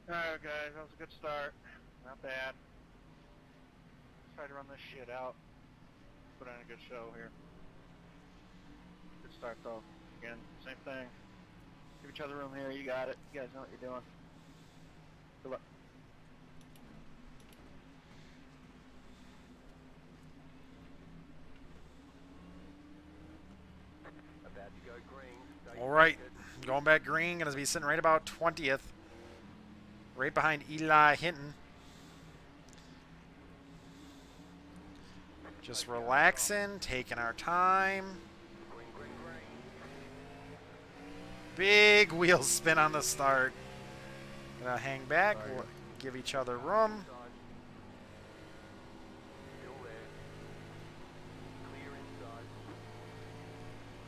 Alright, guys, that was a good start. Not bad. Try to run this shit out. Put on a good show here. Good start, though. Again, same thing. Give each other room here. You got it. You guys know what you're doing. Good luck. About to go green. All right, going back green. Going to be sitting right about 20th. Right behind Eli Hinton. Just relaxing, taking our time. Big wheel spin on the start. Gonna hang back, we'll give each other room.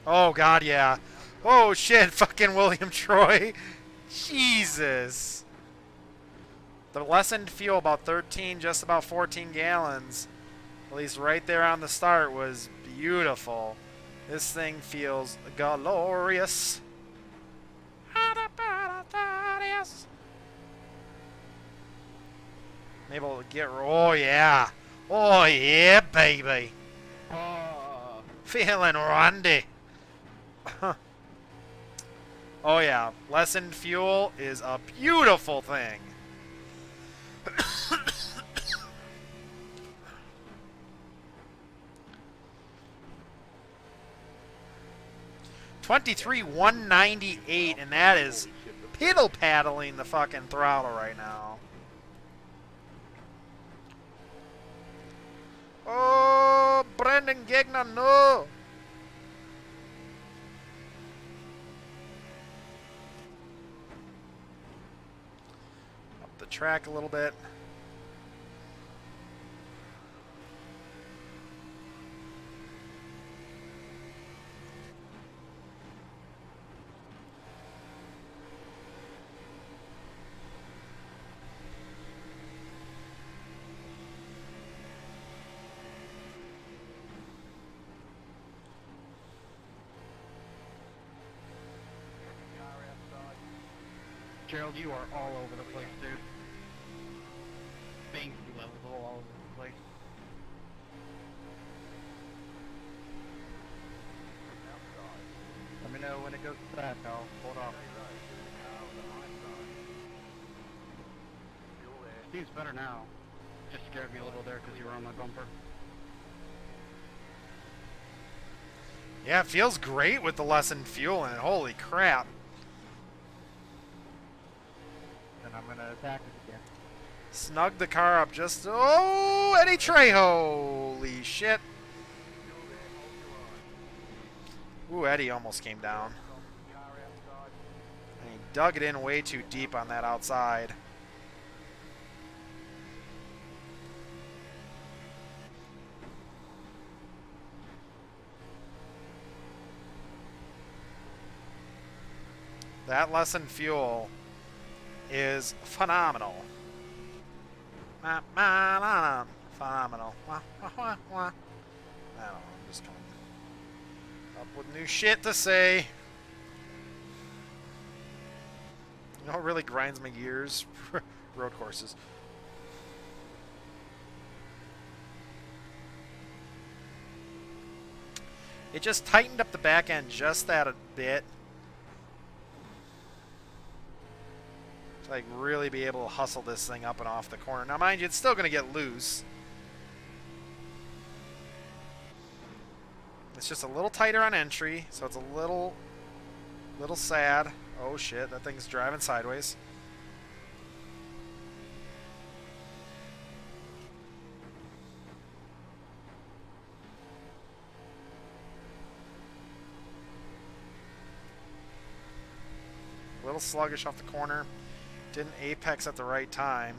Oh, God, yeah. Oh, shit, fucking William Troy. Jesus. The lessened fuel, about 13, just about 14 gallons. At least right there on the start was beautiful. This thing feels glorious. Maybe we'll get... Oh, yeah. Oh, yeah, baby. Feeling randy. Oh, yeah. Lessened fuel is a beautiful thing. 23,198, and that is piddle paddling the fucking throttle right now. No, Brendan Gagnon, no. Up the track a little bit. Gerald, you are all over the place, dude. Banksy levels all over the place. Let me know when it goes to that, I'll hold off. Seems better now. Just scared me a little there because you were on my bumper. Yeah, it feels great with the lessened fuel in it. Holy crap. Then I'm gonna attack it again. Snug the car up just... Oh, Eddie Trejo. Holy shit. Ooh, Eddie almost came down. And he dug it in way too deep on that outside. That lessened fuel is phenomenal. Phenomenal. I don't know, I'm just coming up with new shit to say. You know what really grinds my gears? Road courses. It just tightened up the back end just that a bit. To like really be able to hustle this thing up and off the corner. Now mind you, it's still going to get loose. It's just a little tighter on entry, so it's a little sad. Oh shit, that thing's driving sideways. A little sluggish off the corner. Didn't apex at the right time.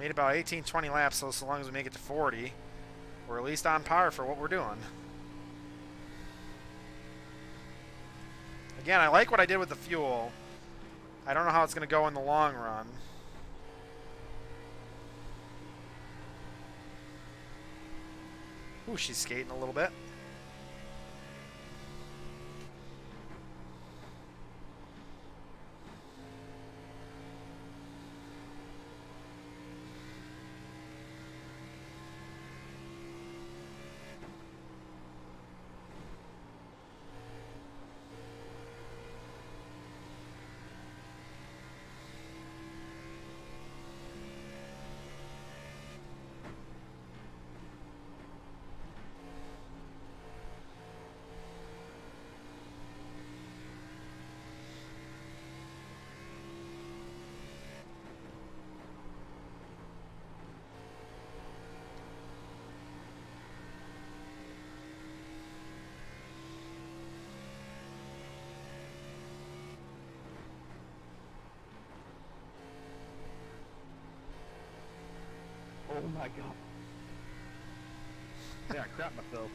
Made about 18-20 laps, so long as we make it to 40, we're at least on par for what we're doing. Again, I like what I did with the fuel. I don't know how it's going to go in the long run. Ooh, she's skating a little bit. Oh my god. Yeah, I crap myself.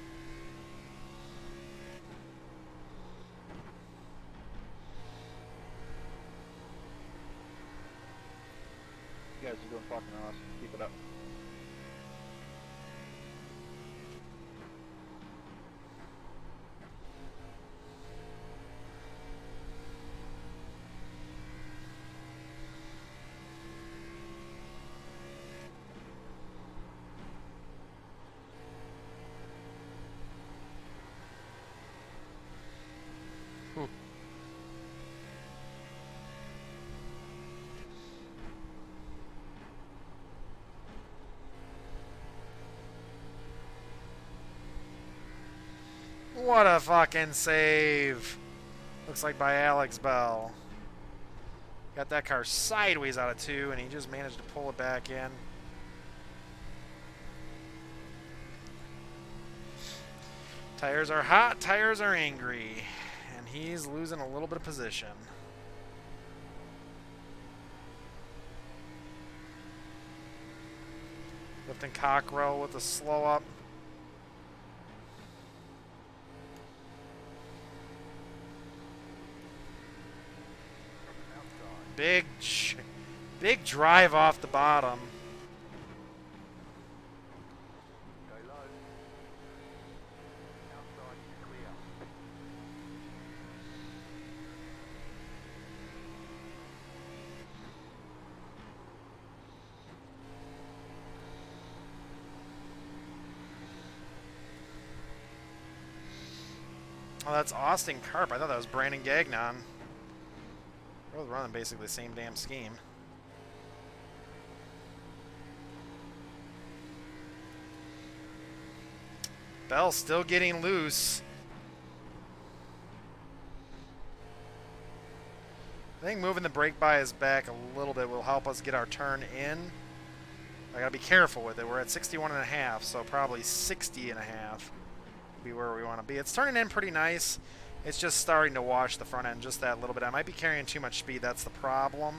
You guys are doing fucking awesome. Keep it up. What a fucking save. Looks like by Alex Bell. Got that car sideways out of 2, and he just managed to pull it back in. Tires are hot, tires are angry, and he's losing a little bit of position. Lifting Cockrell with a slow up. Big drive off the bottom. Oh, that's Austin Karp. I thought that was Brandon Gagnon. We're both running basically the same damn scheme. Bell's still getting loose. I think moving the brake bias back a little bit will help us get our turn in. I gotta be careful with it. We're at 61.5, so probably 60.5 would be where we want to be. It's turning in pretty nice. It's just starting to wash the front end just that little bit. I might be carrying too much speed. That's the problem.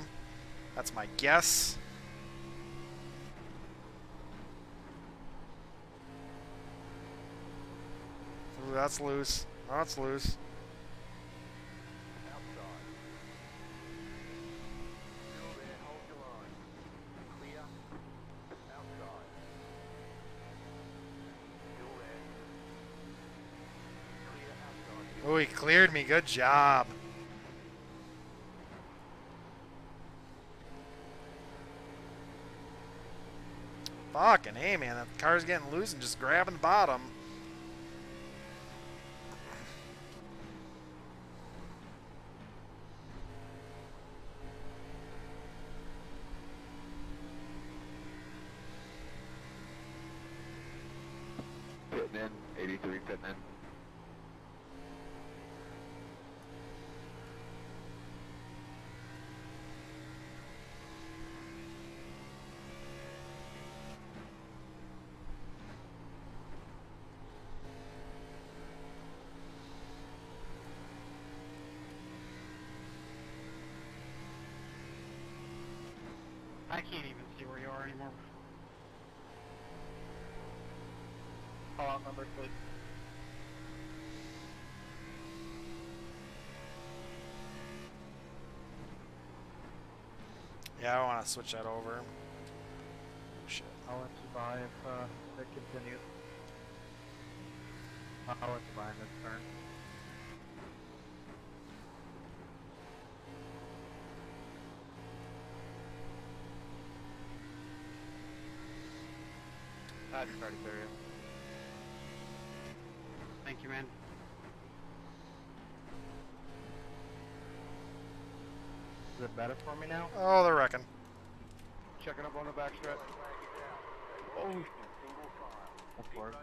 That's my guess. Ooh, that's loose. Oh, that's loose. Oh, he cleared me. Good job. Fucking hey, man. That car's getting loose and just grabbing the bottom. Pitting in, 83 pitting in. I can't even see where you are anymore. Call out number, please. Yeah, I want to switch that over. Oh, shit. I'll let you buy if it continues. I'll let you buy in this turn. I just already clear you. Thank you, man. Is it better for me now? Oh, they're wrecking. Checking up on the backstretch. Oh, Of course.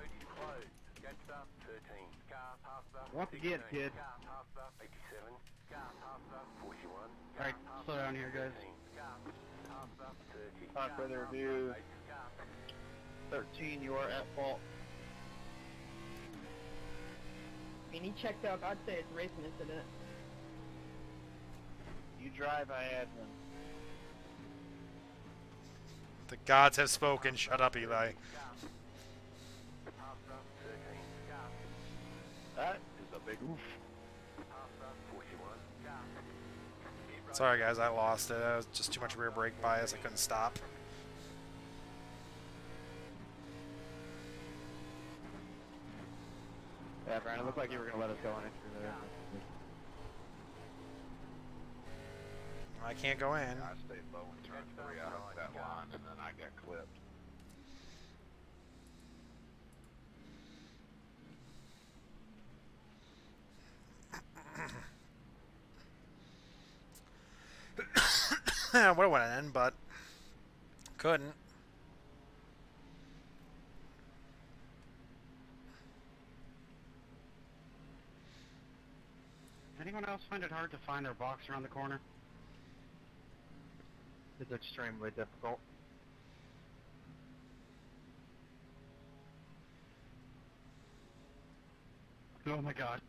Once again, kid. Alright, slow down here, guys. time for the review. 13, you are at fault. I mean, he checked out. I'd say it's a racing incident. You drive, I admin. The gods have spoken. Shut up, Eli. That is a big oof. Sorry, guys, I lost it. That was just too much rear brake bias. I couldn't stop. Yeah, Brian, it looked like you were going to let us go on into there. I can't go in. I stayed low in turn 3 out of that line, and then I got clipped. I would have went in, but couldn't. Did anyone else find it hard to find their box around the corner? It's extremely difficult. Oh my god.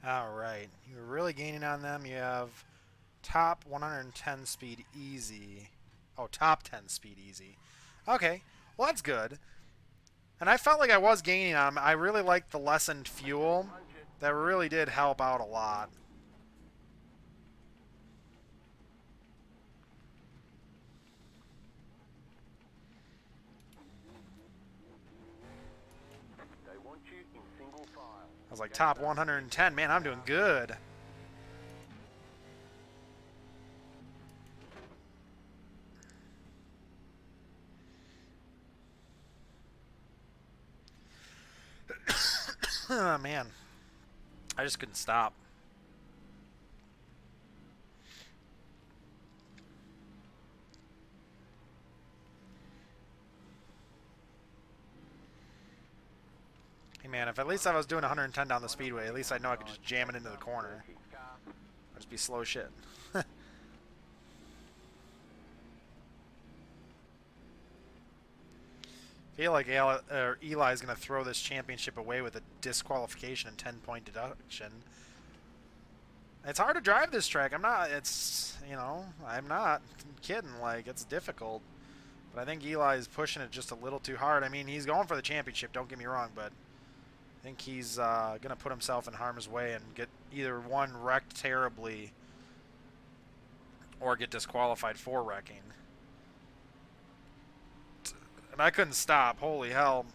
All right. You're really gaining on them. You have top 110 speed easy. Oh, top 10 speed easy. Okay. Well, that's good. And I felt like I was gaining on them. I really liked the lessened fuel. That really did help out a lot. I was like, top 110. Man, I'm doing good. Oh, man. I just couldn't stop. Hey, man, if at least I was doing 110 down the speedway, at least I know I could just jam it into the corner. I'd just be slow as shit. I feel like Eli's going to throw this championship away with a disqualification and 10-point deduction. It's hard to drive this track. I'm not kidding. Like, it's difficult. But I think Eli's pushing it just a little too hard. I mean, he's going for the championship, don't get me wrong, but I think he's going to put himself in harm's way and get either one, wrecked terribly, or get disqualified for wrecking. And I couldn't stop. Holy hell.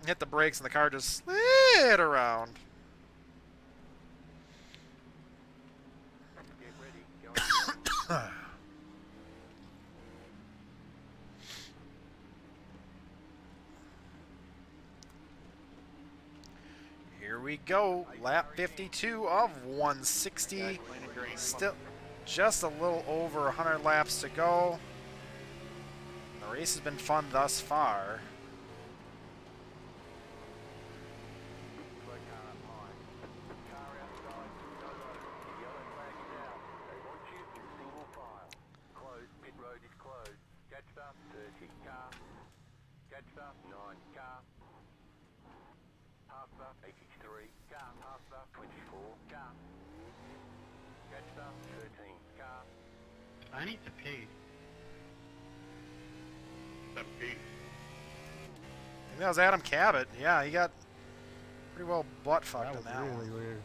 Hit the brakes and the car just slid around. Here we go. Lap 52 of 160. Still just a little over 100 laps to go. The race has been fun thus far. I need to pee. Maybe that was Adam Cabot. Yeah, he got pretty well butt fucked in that one. Weird.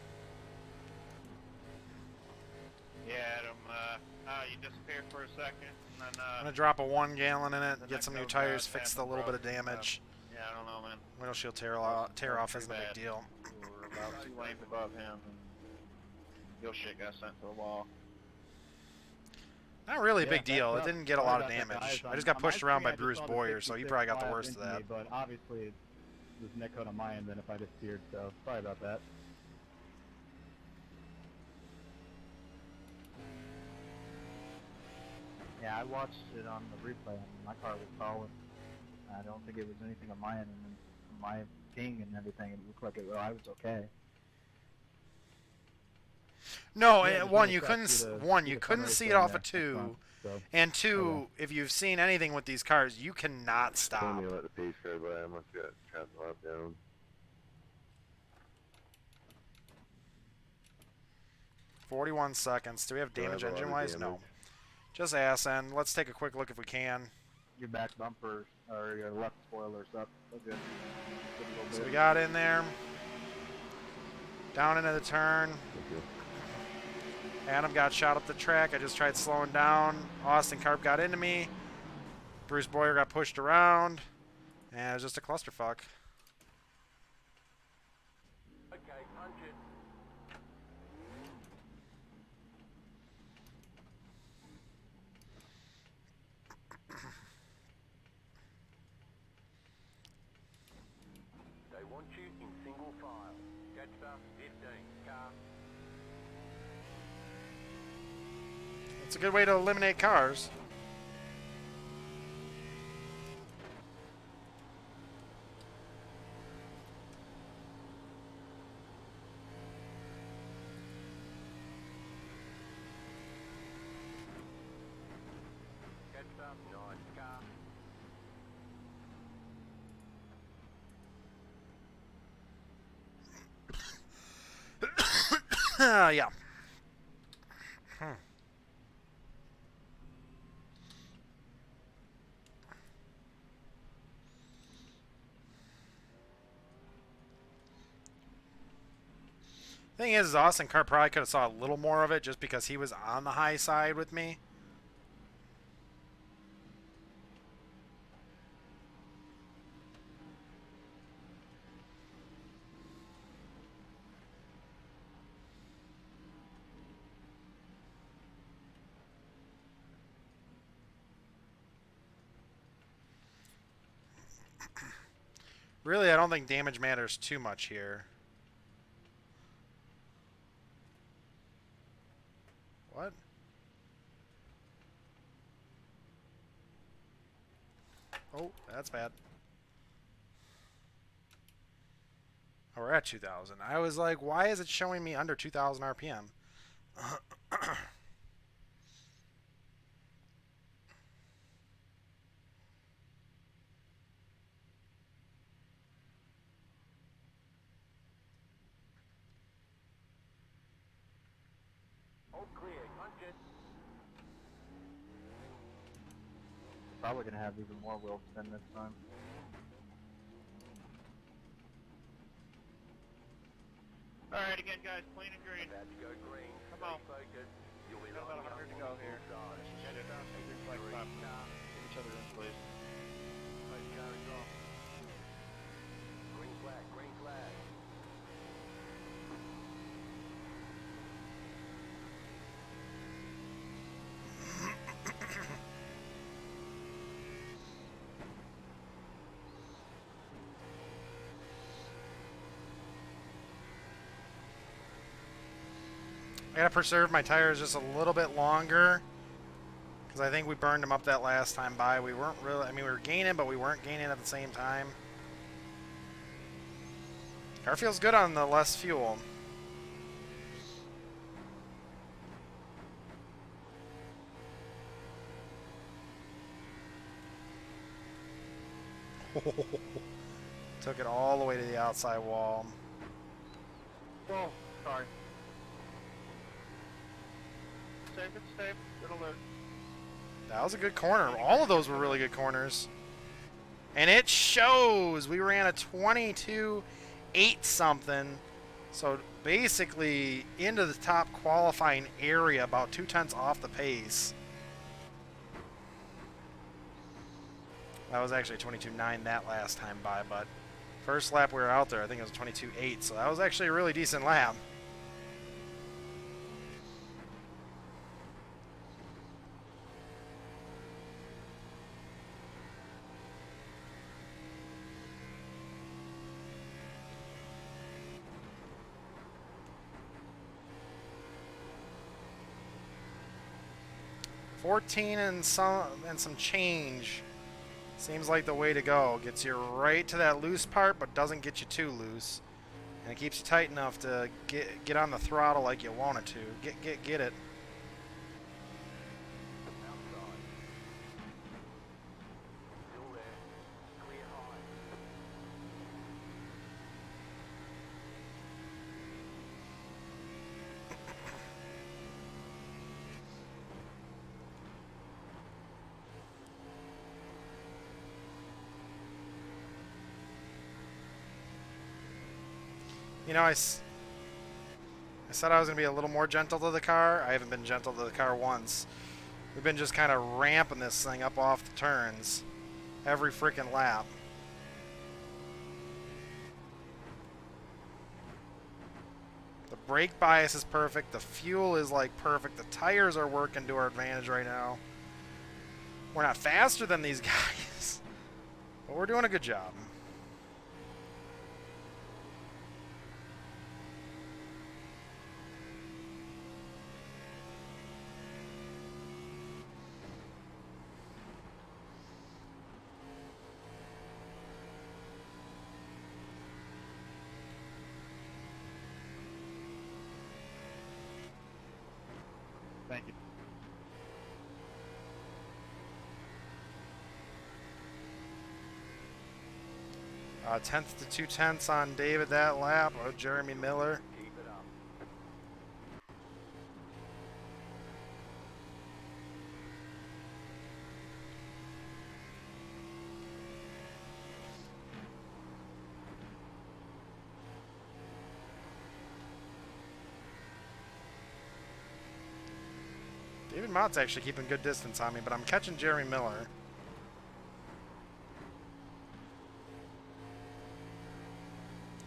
Yeah, Adam, you disappeared for a second, and then, I'm going to drop a 1 gallon in it, the get some new next tires, guy fix had the little bit of broke, damage. yeah, I don't know, man. Windshield tear off isn't a big deal. We were about 2 lanes above him, and your shit got sent to the wall. Not really a Yeah, big deal. It that's didn't get a sorry lot of about that, damage. guys. I just got On pushed my around by screen, I Bruce just saw the Boyer, so he 66 probably got the fly up worst of into that. me, but obviously it was Nick on my end then if I disappeared, so sorry about that. Yeah, I watched it on the replay. My car was solid. I don't think it was anything on my end, and from my ping and everything, it looked like I was okay. No, Yeah, one, there's you no couldn't. effect to the- One, to you the couldn't sunrise see it down off there of 2, front, so. and 2, Okay. if you've seen anything with these cars, you cannot stop. Told me to let the pace car by. I must have got trapped a lot down. 41 seconds. Do we have Do I have damage a lot of engine-wise? No. damage? Just ass end. Let's take a quick look if we can. Your back bumper or your left spoiler's up. Okay. So we got in there. Down into the turn. Adam got shot up the track. I just tried slowing down. Austin Karp got into me. Bruce Boyer got pushed around. And it was just a clusterfuck. Okay, punch it. They want you in single file. Jetstar 15, car. It's a good way to eliminate cars. Jetstar 9, car. Yeah. Thing is Austin Carr probably could have saw a little more of it just because he was on the high side with me. Really, I don't think damage matters too much here. What? Oh, that's bad. Oh, we're at 2,000. I was like, why is it showing me under 2,000 RPM? All clear, punch it. Probably gonna have even more wheel spin this time. Alright, again, guys, clean and green. About to go green. Come on. Stay focused. You'll be Got about lining 100 to up go on here. both sides. Jetstar, green flag stop. Give each other in, please. Both cars off. Green flag, green flag. I gotta preserve my tires just a little bit longer because I think we burned them up that last time by. We weren't really, I mean, we were gaining, but we weren't gaining at the same time. Car feels good on the less fuel. Took it all the way to the outside wall. Whoa, sorry. Safe, it's safe. Good alert. That was a good corner. All of those were really good corners. And it shows. We ran a 22.8 something. So basically into the top qualifying area, about 2/10 off the pace. That was actually 22.9 that last time by, but first lap we were out there, I think it was 22.8, so that was actually a really decent lap. $14 and some change seems like the way to go. Gets you right to that loose part, but doesn't get you too loose, and it keeps you tight enough to get on the throttle like you want it to. Get it. Outside. Still there. Clear high. You know, I said I was going to be a little more gentle to the car. I haven't been gentle to the car once. We've been just kind of ramping this thing up off the turns every freaking lap. The brake bias is perfect. The fuel is like perfect. The tires are working to our advantage right now. We're not faster than these guys, but we're doing a good job. Thank you. Tenth to 2/10 on David that lap. Oh, Jeremy Miller. Keep it up. David Mott's actually keeping good distance on me, but I'm catching Jeremy Miller.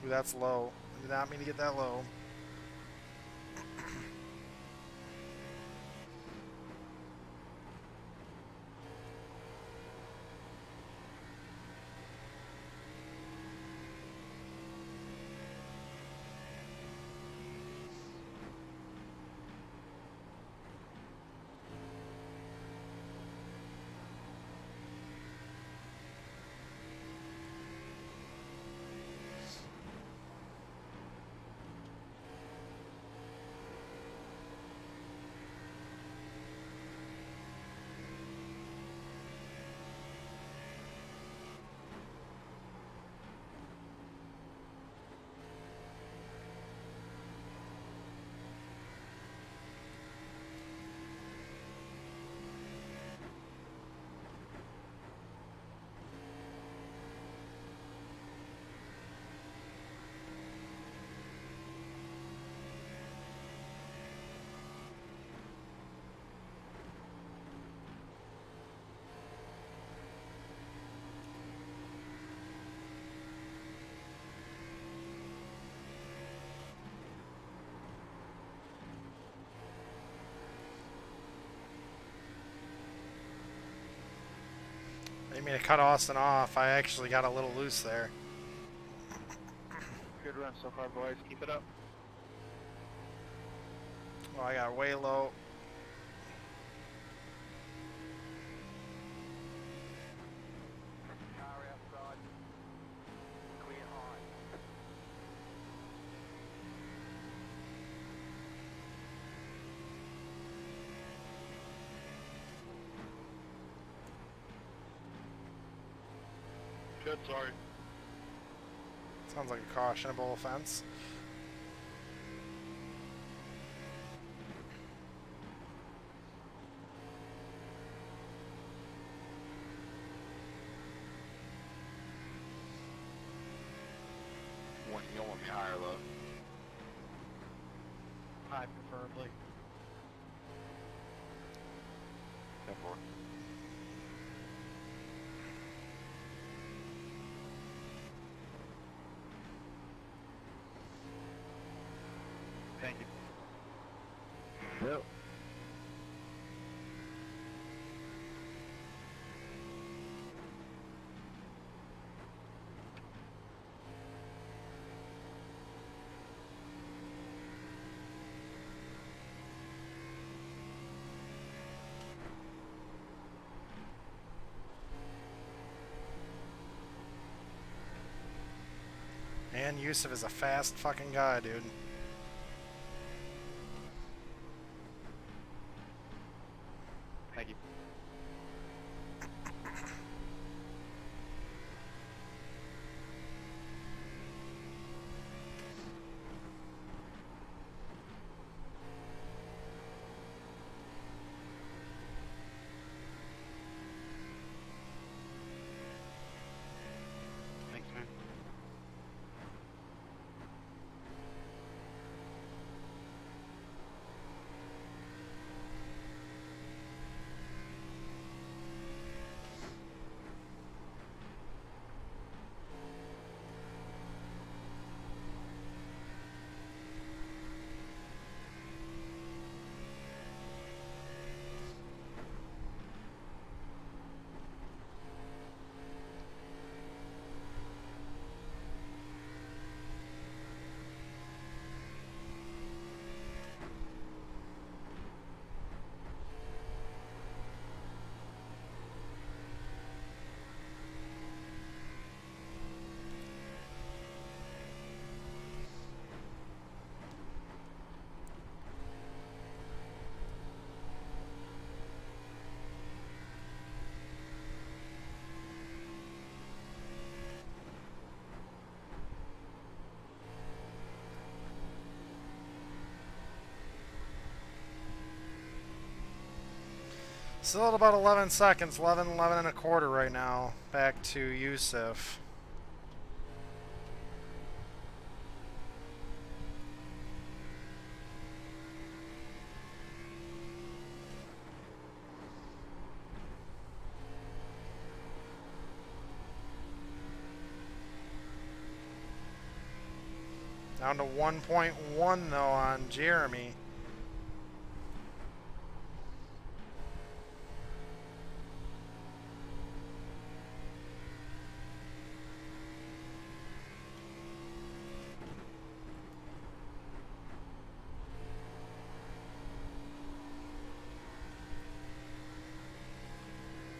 Ooh, that's low. I did not mean to get that low. I didn't mean to cut Austin off. I actually got a little loose there. Good run so far, boys. Keep it up. Oh, I got way low. Car outside. Clear high. Good, sorry. Sounds like a cautionable offense. You don't want me higher, though. High, preferably. 10-4. Thank you. Yep. And Yusuf is a fast fucking guy, dude. Thank you. Thanks, man. Still at about 11 seconds, 11 and a quarter right now. Back to Yusuf. Down to 1.1 though on Jeremy.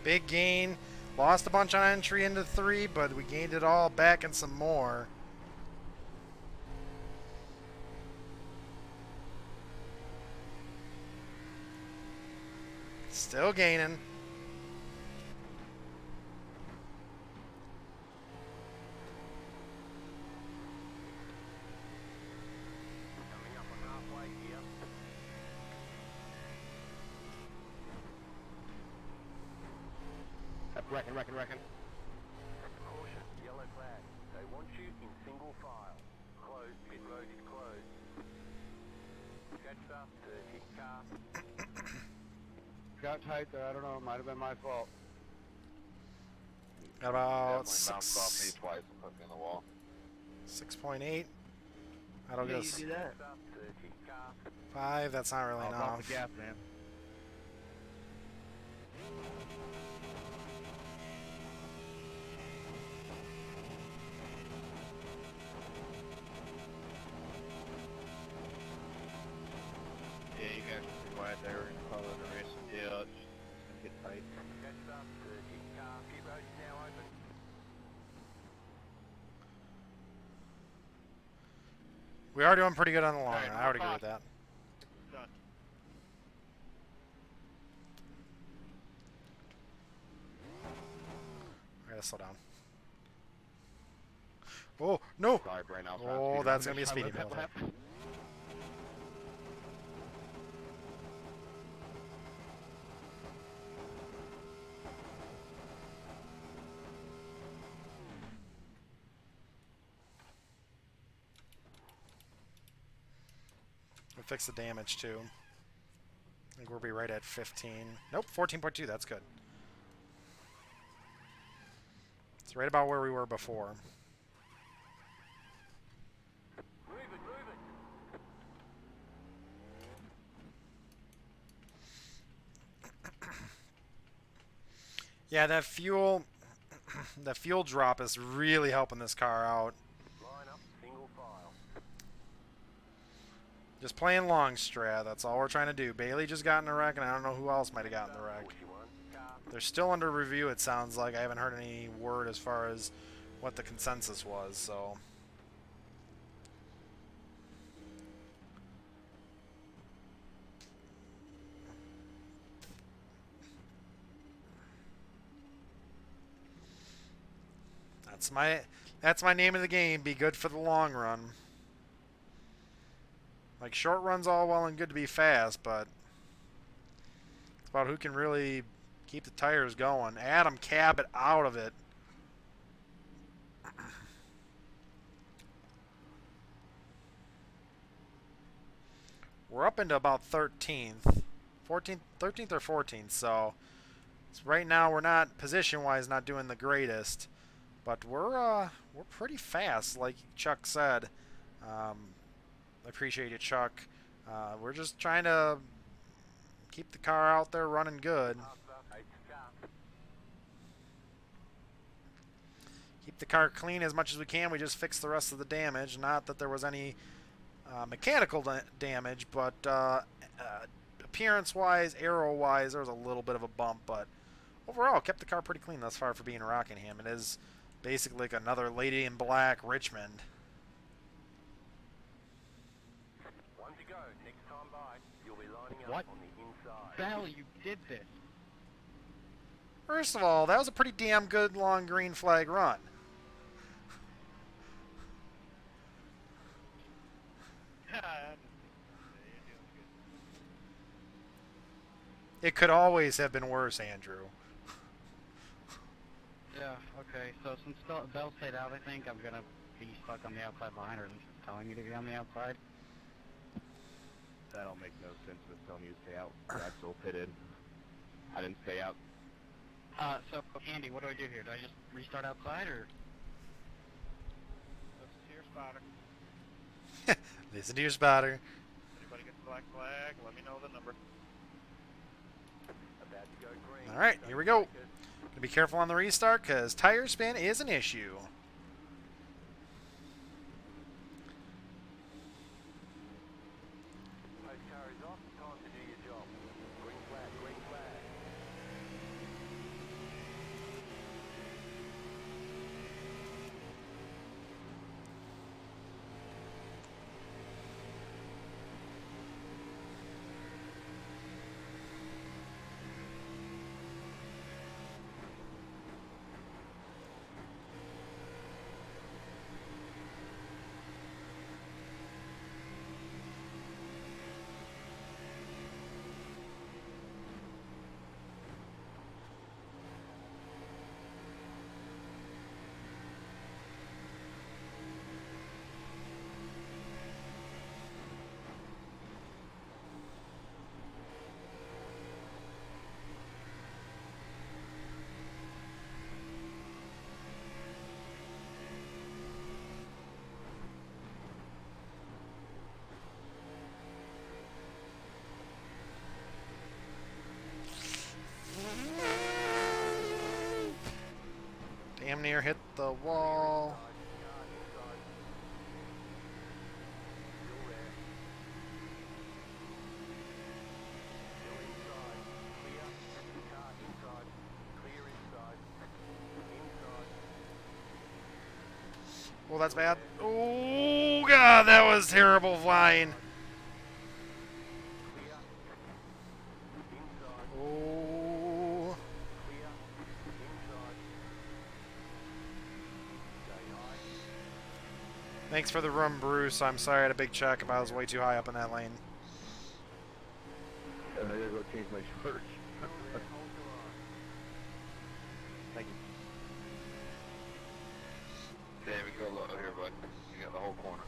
Big gain. Lost a bunch on entry into 3, but we gained it all back and some more. Still gaining. Coming up on halfway here. Reckon. Caution, yellow flag. They want you in single file. Closed, pit road is closed. Jets up, 30 car. Got tight there, I don't know, it might have been my fault. Got about Definitely bounced off me twice and put me in the wall. 6.8. That'll Yeah, go you do that. 30 car. 5. That's not really I'll drop enough. the gas, man. Yeah, you guys should be quiet there. We're gonna call it a race. Yeah, it's gonna get tight. Jets up, 30 car. Pit road is now open. We are doing pretty good on the long Alright, run. I would agree no with that. Done. I gotta slow down. Oh, no! Sorry, brain out. Oh, that's gonna be a speedy What penalty. happened? We fix the damage too. I think we'll be right at 15. Nope, 14.2. That's good. It's right about where we were before. Move it. Yeah, that fuel, the fuel drop is really helping this car out. Line up, single file. Just playing long strat. That's all we're trying to do. Bailey just got in a wreck, and I don't know who else might have gotten in the wreck. 41 car. They're still under review, it sounds like. I haven't heard any word as far as what the consensus was, so. That's my name of the game. Be good for the long run. Like, short run's all well and good to be fast, but it's about who can really keep the tires going. Adam Cabot out of it. We're up into about 13th. 13th or 14th, so right now we're not, position-wise, not doing the greatest. But we're pretty fast, like Chuck said. I appreciate you, Chuck. We're just trying to keep the car out there running good. Keep the car clean as much as we can. We just fixed the rest of the damage. Not that there was any mechanical damage, but appearance-wise, aero-wise, there was a little bit of a bump. But overall, kept the car pretty clean thus far for being Rockingham. It is basically like another Lady in Black Richmond. One to go. Next time by, you'll be lining up What? on the inside. Sal, you did this. First of all, that was a pretty damn good long green flag run. It could always have been worse, Andrew. Yeah, okay. So since Bell stayed out, I think I'm gonna be stuck on the outside line, or at least it's telling me to be on the outside. That'll make no sense if it's telling you to stay out. I still pitted. I didn't stay out. So Andy, what do I do here? Do I just restart outside, or? Listen to your spotter. Listen to your spotter. Anybody gets a black flag, let me know the number. All right, here we go. Gonna be careful on the restart because tire spin is an issue. Damn near hit the wall. Oh, that's bad. Oh, God, that was terrible flying. Oh. Thanks for the room, Bruce. I'm sorry I had a big check if I was way too high up in that lane. I gotta go change my shorts. Thank you. There we go, look here, bud. You got the whole corner.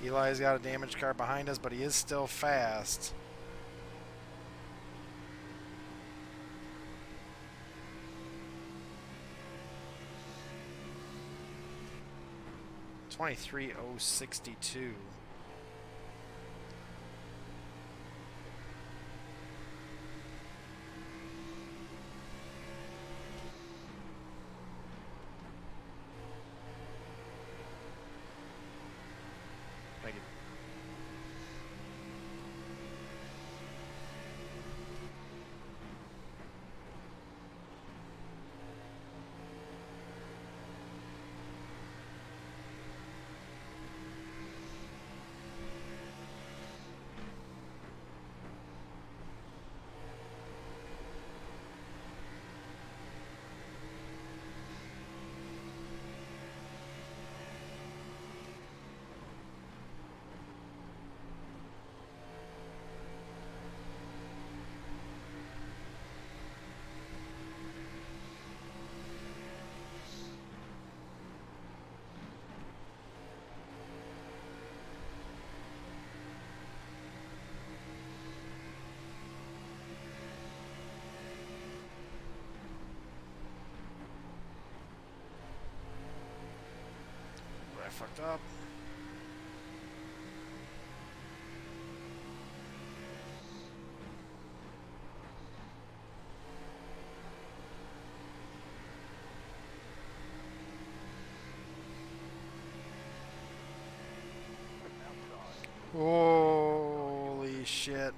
Eli's got a damaged car behind us, but he is still fast. $23,062. Thank you. I fucked up. Holy shit.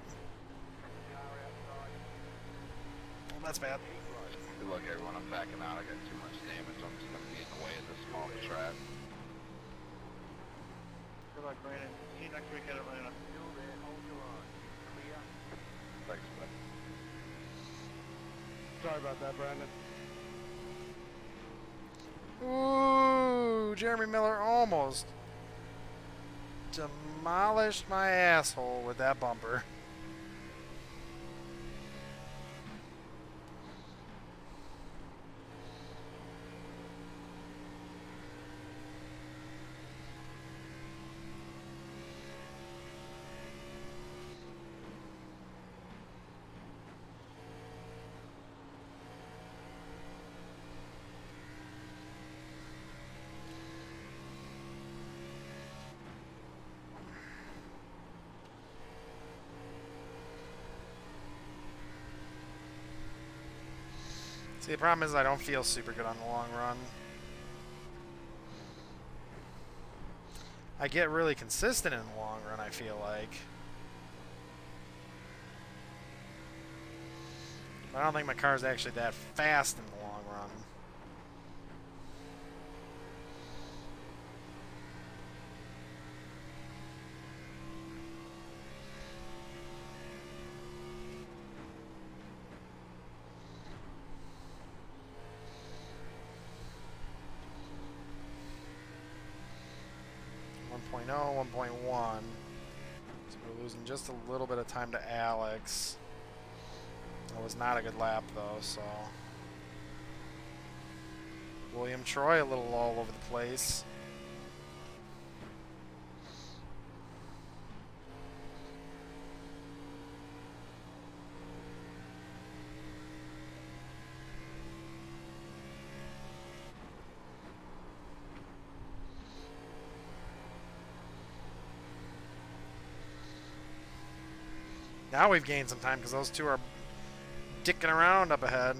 Oh, that's bad. Good luck, everyone. I'm backing out. I got too much damage. I'm just gonna be in the way of this small track. Good luck, Brandon. See you next week at Atlanta. Thanks, bud. Sorry about that, Brandon. Ooh, Jeremy Miller almost demolished my asshole with that bumper. See, the problem is I don't feel super good on the long run. I get really consistent in the long run, I feel like. But I don't think my car is actually that fast in the long run. Oh, 1.1. So we're losing just a little bit of time to Alex. That was not a good lap, though, so... William Troy a little all over the place. Now we've gained some time because those two are dicking around up ahead.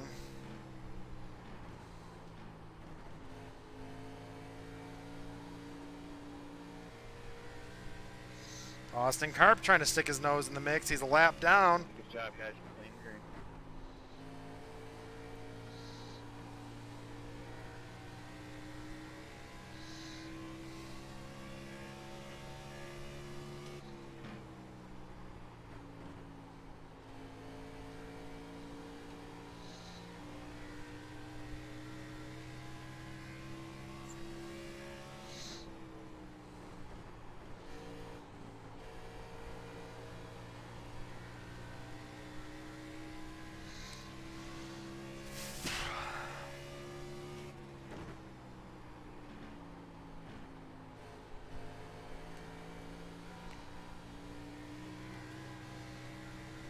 Austin Karp trying to stick his nose in the mix. He's a lap down. Good job, guys. Clean green.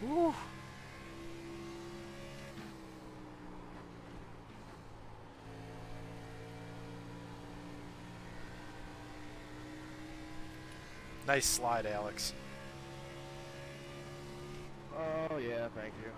Woo. Nice slide, Alex. Oh, yeah, thank you.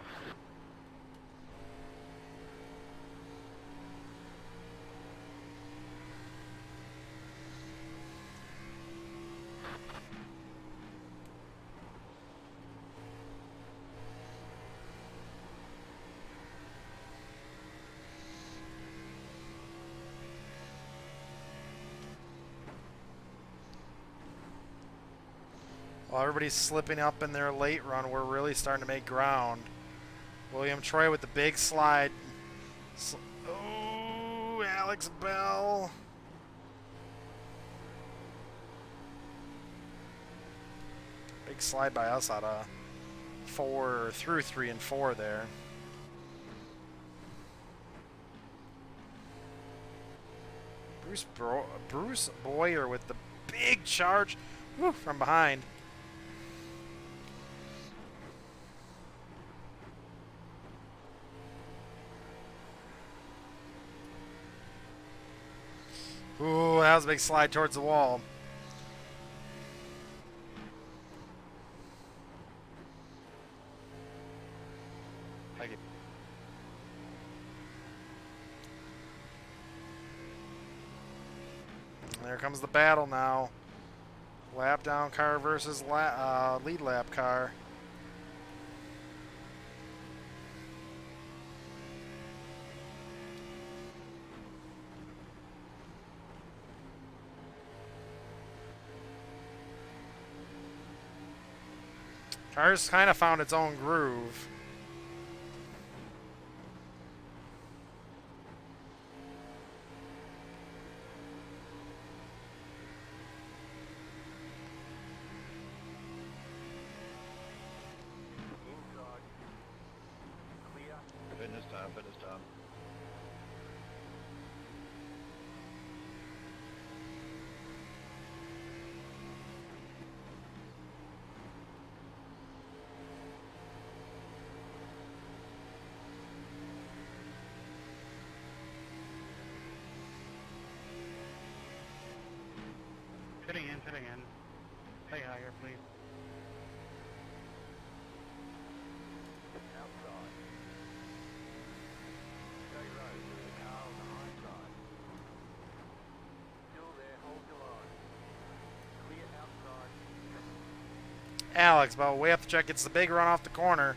While everybody's slipping up in their late run, we're really starting to make ground. William Troy with the big slide. Oh, Alex Bell. Big slide by us out of 4 through 3 and 4 there. Bruce Boyer with the big charge from behind. Ooh, that was a big slide towards the wall. Thank you. There comes the battle now. Lap down car versus lead lap car. Car's kind of found its own groove. Fitness time, fitness time. Fitting in, fitting in. Stay higher, please. Alex, but we have to check. It's the big run off the corner.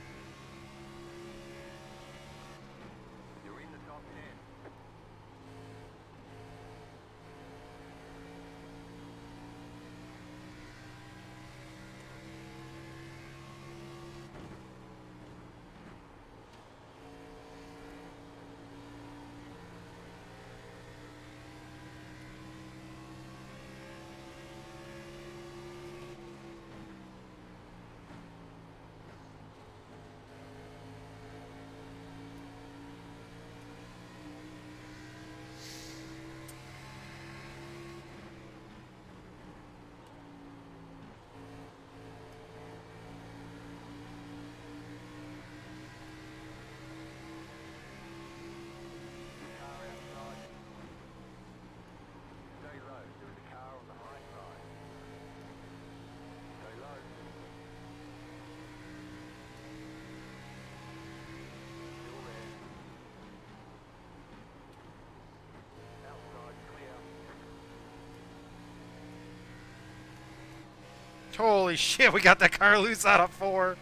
Holy shit, we got that car loose out of 4.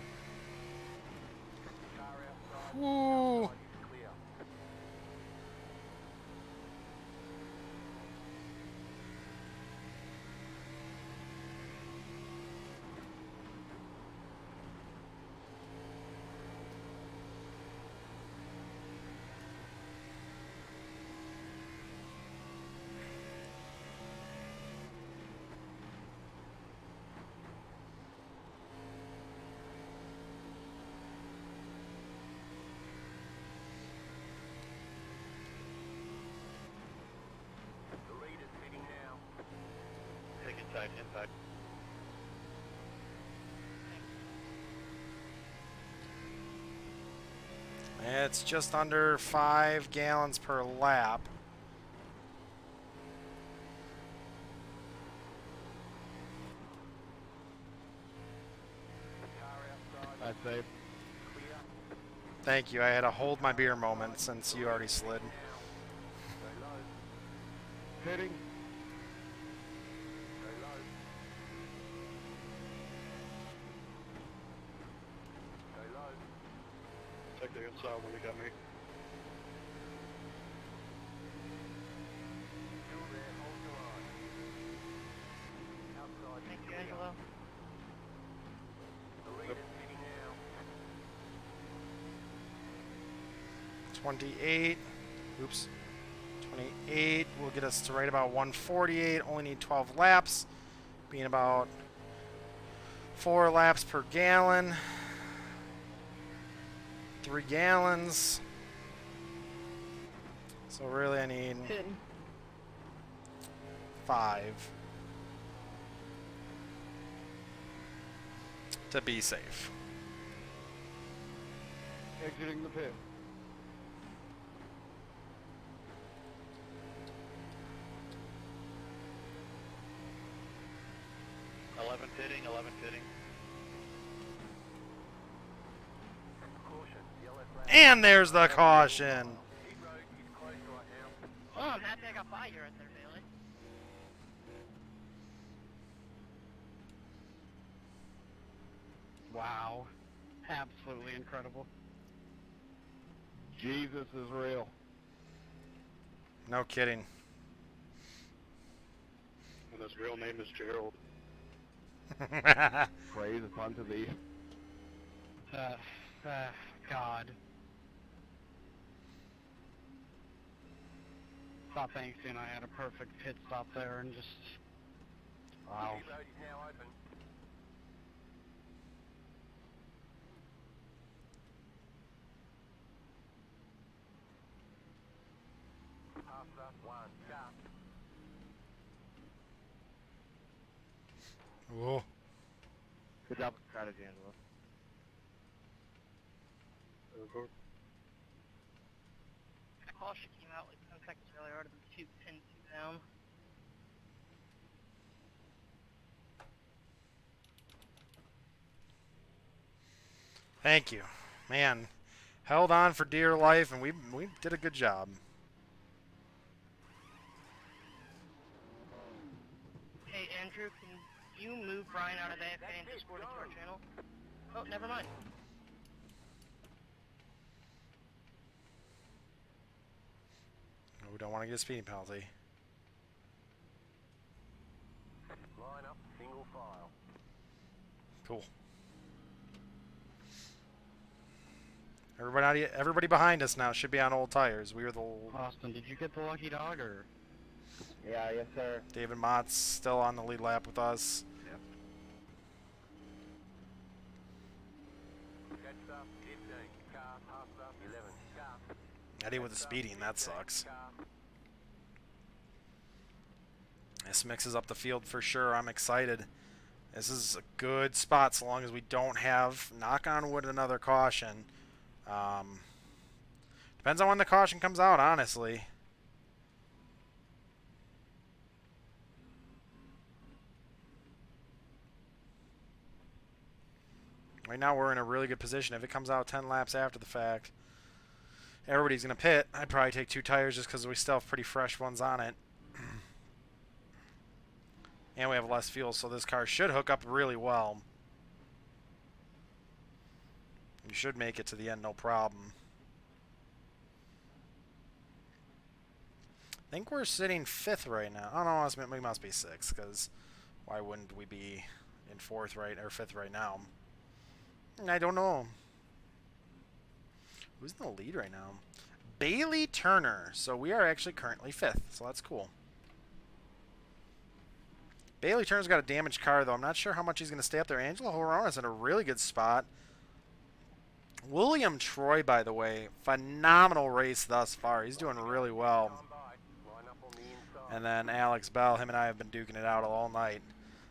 Woo. Inside. It's just under 5 gallons per lap. I'd say. Thank you. I had a hold my beer moment since you already slid. Pitting. Check the inside when they got me. Thank you, Angelo. 28. Oops. 28 will get us to right about 148. Only need 12 laps, being about 4 laps per gallon. 3 gallons. So really I need 5 to be safe. Exiting the pit. Eleven pitting. And there's the caution. Oh, I'm happy I got by you right there, Bailey. Wow. Absolutely incredible. Jesus is real. No kidding. And his real name is Gerald. Praise unto thee. God. Thought thanks, and I had a perfect pit stop there and just... Wow. Road is now open. Half lap one, car. Whoa. Good job with strategy, Angelo. Caution came out like 10 seconds earlier. I would have been 2 down. Thank you. Man, held on for dear life, and we did a good job. Hey, Andrew, can you move Brian out of AFK and Discord into our channel? Oh, never mind. We don't want to get a speeding penalty. Line up, single file. Cool. Everybody behind us now should be on old tires. We were the Austin, did you get the lucky dog, or...? Yeah, yes, sir. David Mott's still on the lead lap with us. Yep. Catch up, 15, car, half up, 11, car. Eddie with the speeding, that sucks. This mixes up the field for sure. I'm excited. This is a good spot so long as we don't have, knock on wood, another caution. Depends on when the caution comes out, honestly. Right now we're in a really good position. If it comes out 10 laps after the fact, everybody's going to pit. I'd probably take 2 tires just because we still have pretty fresh ones on it. And we have less fuel, so this car should hook up really well. You should make it to the end, no problem. I think we're sitting 5th right now. Oh no, we must be 6th, because why wouldn't we be in 4th right or 5th right now? I don't know. Who's in the lead right now? Bailey Turner. So we are actually currently 5th, so that's cool. Bailey Turner's got a damaged car, though. I'm not sure how much he's going to stay up there. Angelo Horona's in a really good spot. William Troy, by the way, phenomenal race thus far. He's doing really well. And then Alex Bell, him and I have been duking it out all night.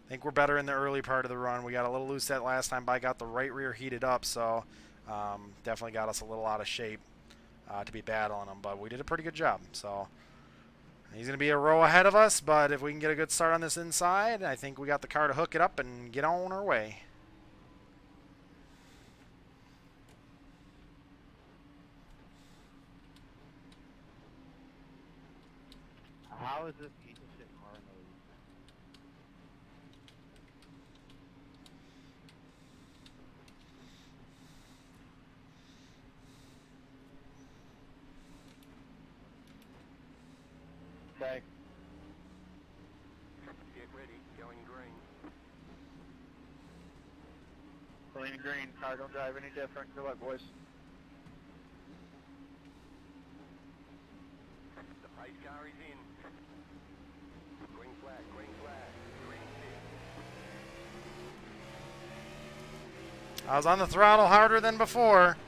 I think we're better in the early part of the run. We got a little loose that last time, but I got the right rear heated up, so definitely got us a little out of shape to be battling him. But we did a pretty good job, so... He's going to be a row ahead of us, but if we can get a good start on this inside, I think we got the car to hook it up and get on our way. How is this piece of shit car in the lead? Okay. Get ready, going green. Clean green, car don't drive any different. Good luck, boys. The pace car is in. Green flag, green flag, green tip. I was on the throttle harder than before.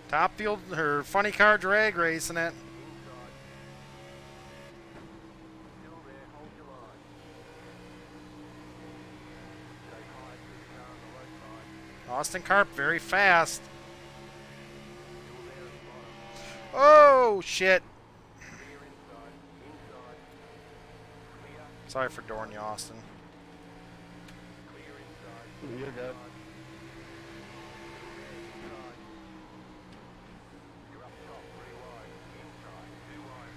Top field, or funny car drag racing it. Still there, hold your line. Stay high, keep the car on the low side. Austin Karp, very fast. Still there at the bottom. Oh, shit. Clear inside, inside. Clear, Sorry for dooring you, Austin. clear inside. You're good. You're up top, 3 wide. Inside, 2 wide.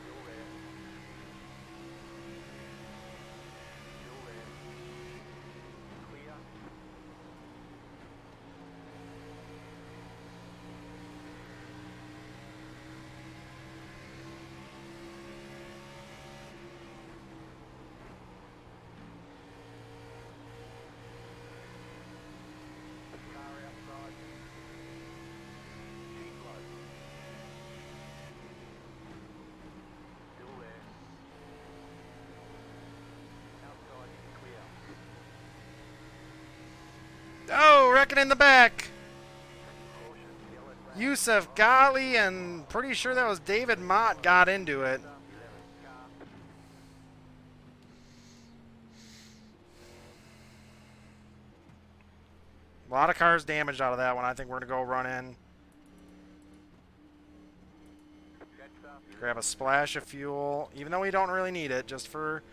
Still there. wrecking in the back. Yusuf Ghali, and pretty sure that was David Mott got into it. A lot of cars damaged out of that one. I think we're going to go run in. Grab a splash of fuel, even though we don't really need it, just for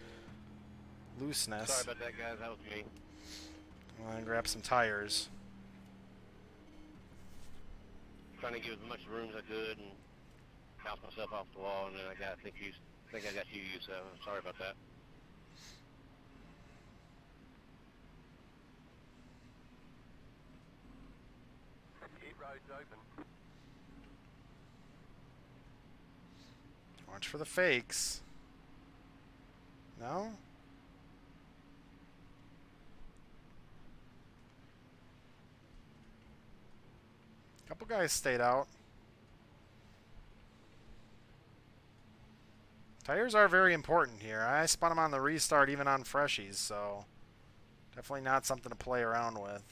looseness. Sorry about that, guys. That was me. And grab some tires. Trying to give as much room as I could and bounce myself off the wall, and then I think I got you, so sorry about that. Pit road's open. Watch for the fakes. No? Couple guys stayed out. Tires are very important here. I spun them on the restart even on freshies, so definitely not something to play around with.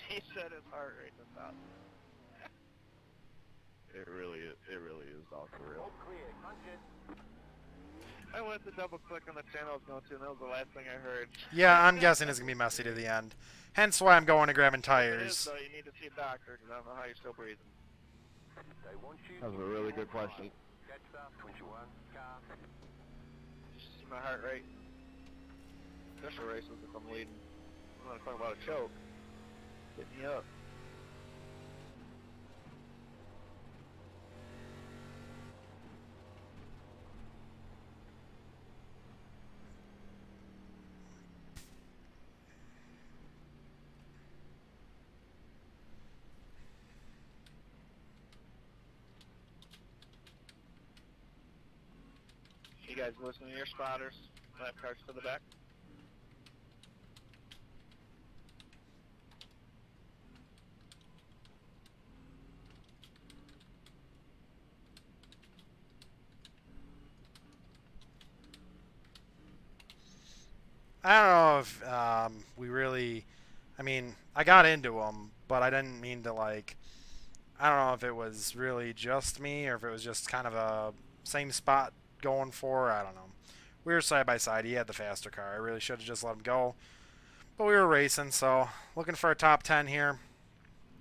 He said his heart rate was up. It really is all for real. I went to double click on the channel I was going to, and that was the last thing I heard. Yeah, I'm guessing it's going to be messy to the end. Hence why I'm going to grabbing If it is, tires. though, you need to see a doctor, because I don't know how you're still breathing. That was a really good question. Just see my heart rate. Special races if I'm leading. I'm not talking about a choke. Hit me up. You guys listen to your spotters. Lap cars to the back. I don't know if we really... I mean, I got into them, but I didn't mean to, like... I don't know if it was really just me or if it was just kind of a same spot going for. I don't know. We were side by side. He had the faster car. I really should have just let him go. But we were racing, so looking for a top 10 here.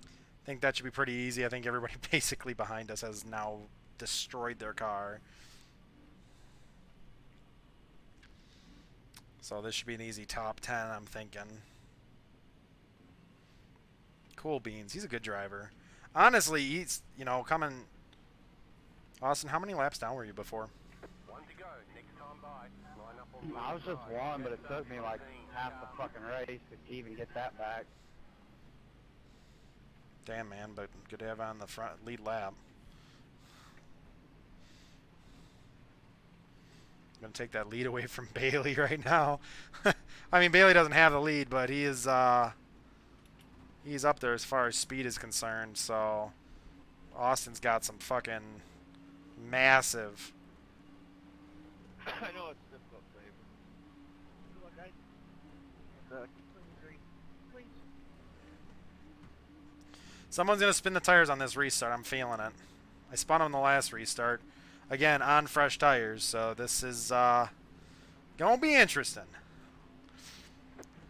I think that should be pretty easy. I think everybody basically behind us has now destroyed their car. So this should be an easy top 10, I'm thinking. Cool beans. He's a good driver. Honestly, he's, you know, coming... Austin, how many laps down were you before? One to go. Next time by. I was just one, but it took me like half the fucking race to even get that back. Damn, man, but good to have on the front lead lap. Gonna take that lead away from Bailey right now. I mean, Bailey doesn't have the lead, but he is he's up there as far as speed is concerned. So Austin's got some fucking massive. I know it's difficult, babe. Look, please. Someone's gonna spin the tires on this restart. I'm feeling it. I spun on the last restart. Again, on fresh tires, so this is gonna be interesting.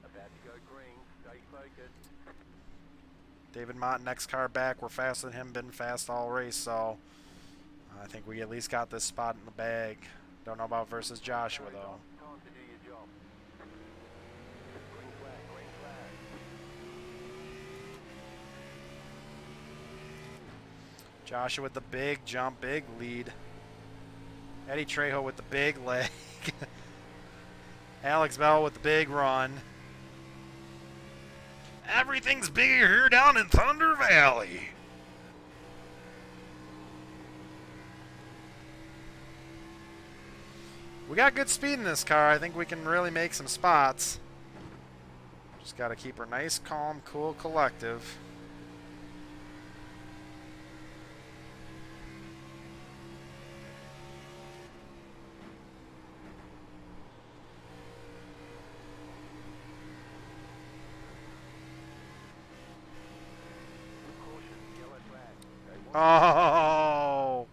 About to go green. Stay focused. David Mott, next car back. We're faster than him, been fast all race, so I think we at least got this spot in the bag. Don't know about versus Joshua, though. Time to do your job. Green flag, green flag. Joshua with the big jump, big lead. Eddie Trejo with the big leg. Alex Bell with the big run. Everything's bigger here down in Thunder Valley. We got good speed in this car. I think we can really make some spots. Just got to keep her nice, calm, cool, collective. Oh!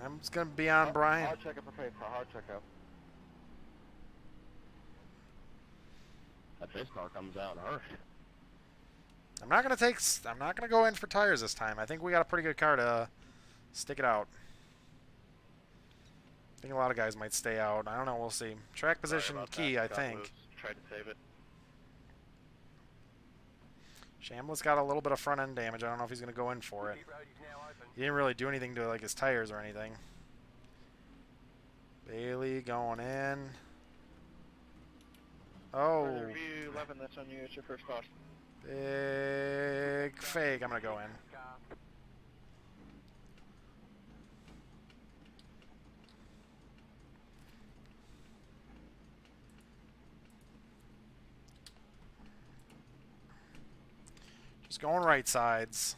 I'm just going to be on Brian. Hard checkup prepared for hard checkup. If this car comes out, hurry. I'm not gonna go in for tires this time. I think we got a pretty good car to stick it out. I think a lot of guys might stay out. I don't know. We'll see. Track position key, I think. Tried to save it. Shambless got a little bit of front end damage. I don't know if he's gonna go in for it. He didn't really do anything to like his tires or anything. Bailey going in. Oh. Review 11, that's on you. It's your first caution. Big fake. I'm gonna go in. Just going right sides.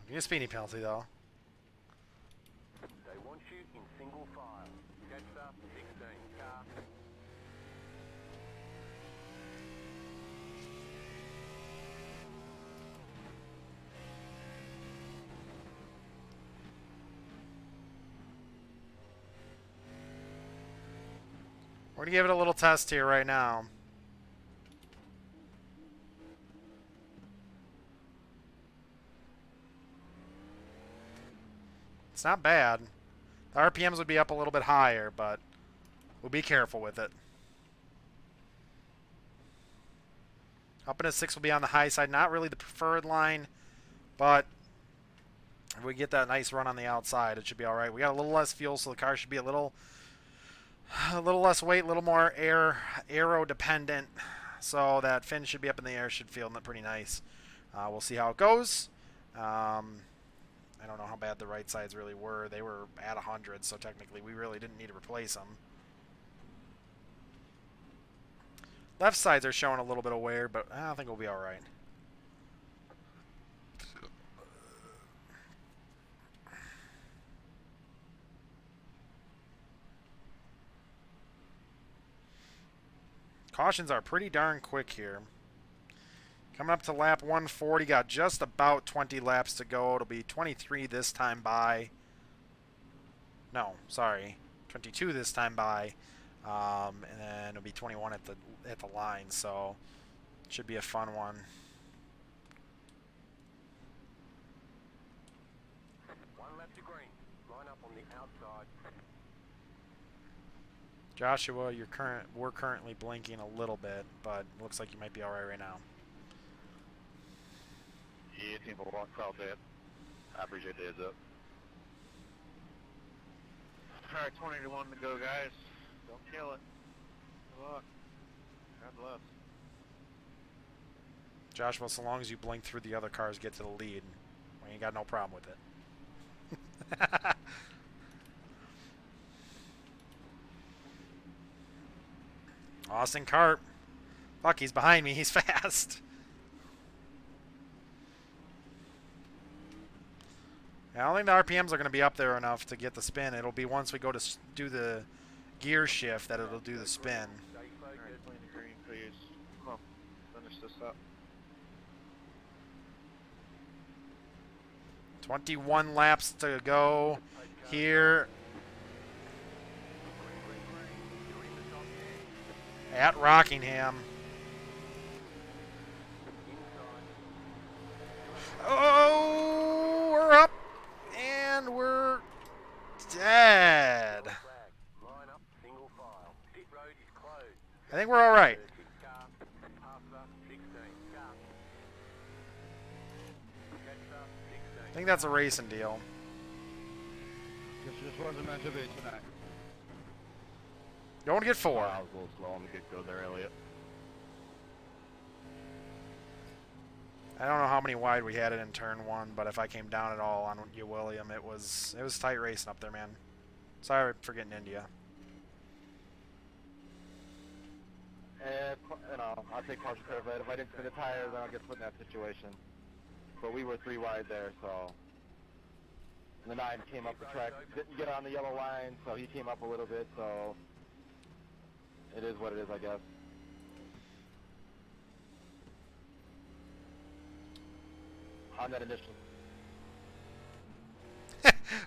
Give me a speeding penalty though. They want you in single file. Catch up, 16 car. We're gonna give it a little test here right now. It's not bad. The RPMs would be up a little bit higher, but we'll be careful with it. Up into 6 will be on the high side. Not really the preferred line, but if we get that nice run on the outside, it should be all right. We got a little less fuel, so the car should be a little less weight, a little more aero dependent. So that fin should be up in the air, should feel pretty nice. We'll see how it goes. I don't know how bad the right sides really were. They were at 100, so technically we really didn't need to replace them. Left sides are showing a little bit of wear, but I think we'll be all right. Cautions are pretty darn quick here. Coming up to lap 140, got just about 20 laps to go. It'll be 23 this time by. No, sorry, 22 this time by, and then it'll be 21 at the line. So it should be a fun one. One lap to green. Line up on the outside. Joshua, we're currently blinking a little bit, but it looks like you might be all right now. Yeah, team will walk out that. I appreciate the heads up. Alright, 20 to 1 to go, guys. Don't kill it. Good luck. God bless. Joshua, so long as you blink through the other cars, get to the lead, we ain't got no problem with it. Austin Carp. Fuck, he's behind me. He's fast. I don't think the RPMs are going to be up there enough to get the spin. It'll be once we go to do the gear shift that it'll do the spin. Alright, clean the green, please. Come on, finish this up. 21 laps to go here at Rockingham. Oh, we're up. And we're dead. I think we're all right. think that's a racing deal. This just wasn't meant to be tonight. Going to get 4. I was a little slow on the get-go there, Elliot. I don't know how many wide we had it in turn 1, but if I came down at all on you, William, it was tight racing up there, man. Sorry for getting India. And, you know, I'll take partial credit for that. If I didn't spin the tires, then I'll get put in that situation. But we were 3 wide there, so... And the 9 came up the track, didn't get on the yellow line, so he came up a little bit, so... It is what it is, I guess. On that initial...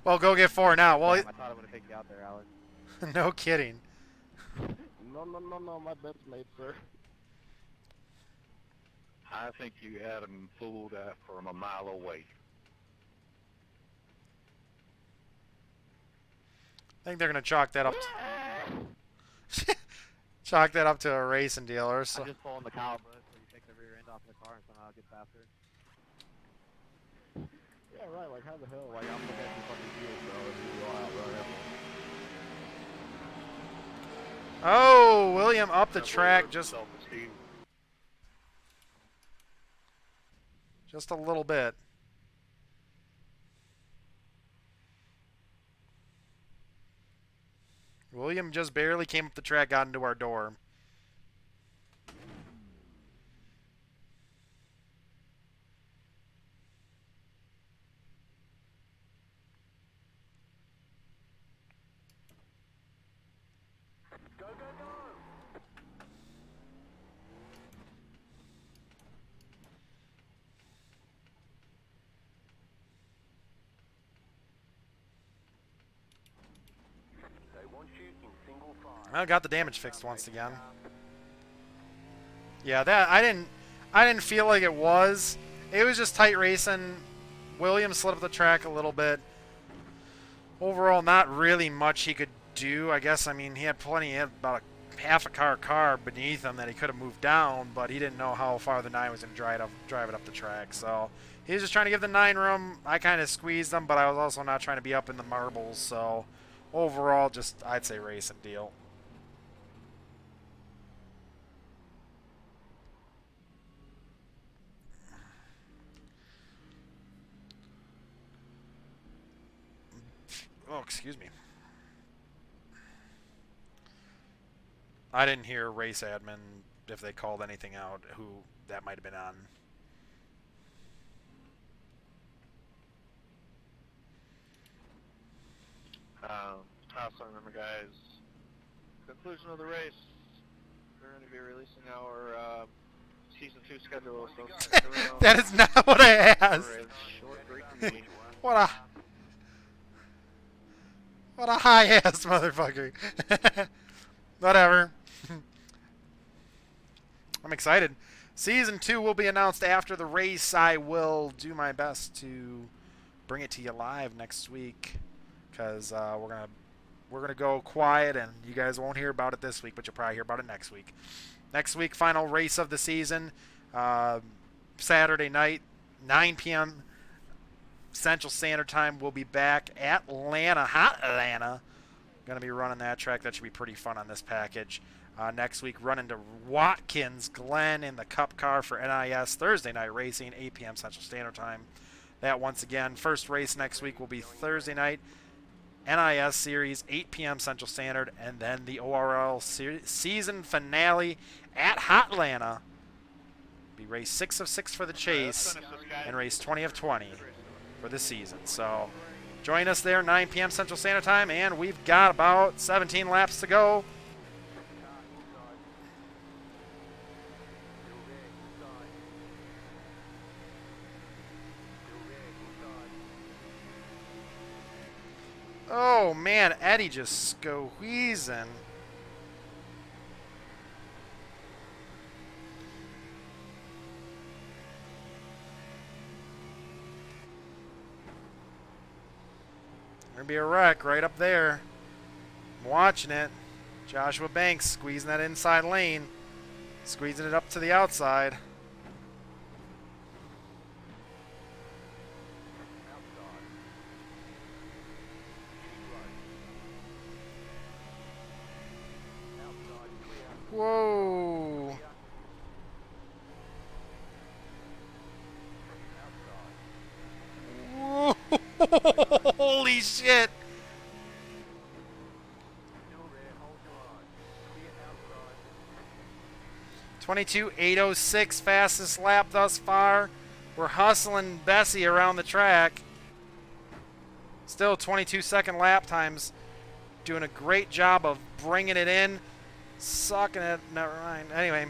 Well, go get 4 now. Well, I thought I would have taken you out there, Alex. no kidding. No, my bet's made, sir. I think you had him fooled out from a mile away. I think they're going to chalk that up. Chalk that up to a racing deal or so. I'm just pulling the cow butt so you take the rear end off the car and somehow get faster. Yeah, right, like how the hell, like I'm looking at your fucking wheels, bro, and you go out running. Oh, William up the track just a little bit. William just barely came up the track, got into our door. I got the damage fixed once again. Yeah, that I didn't feel like it was. It was just tight racing. Williams slid up the track a little bit. Overall, not really much he could do. I guess, I mean, he had plenty. He had about a half a car beneath him that he could have moved down, but he didn't know how far the 9 was going to drive it up the track. So he was just trying to give the 9 room. I kind of squeezed him, but I was also not trying to be up in the marbles. So overall, just I'd say racing deal. Oh, excuse me. I didn't hear race admin if they called anything out, who that might have been on. I also remember, guys, conclusion of the race. We're going to be releasing our Season 2 schedule. So that is not what I asked. What a high-ass motherfucker. Whatever. I'm excited. Season 2 will be announced after the race. I will do my best to bring it to you live next week, because we're gonna go quiet, and you guys won't hear about it this week, but you'll probably hear about it next week. Next week, final race of the season, Saturday night, 9 p.m. Central Standard Time. We'll be back at Atlanta, hot Atlanta. Going to be running that track. That should be pretty fun on this package. Next week, running to Watkins Glen in the Cup car for NIS Thursday night racing, 8 p.m. Central Standard Time. That once again, first race next week will be Thursday night, NIS Series, 8 p.m. Central Standard, and then the ORL season finale at Hot Atlanta. Be race 6 of 6 for the chase and race 20 of 20 for the season. So join us there, 9 p.m. Central Standard Time, and we've got about 17 laps to go. Oh man, Eddie just squeezing. Gonna be a wreck right up there. I'm watching it. Joshua Banks squeezing that inside lane, squeezing it up to the outside. Holy shit. 22.806 fastest lap thus far. We're hustling Bessie around the track. Still 22-second lap times. Doing a great job of bringing it in. Sucking it. Never mind. Anyway.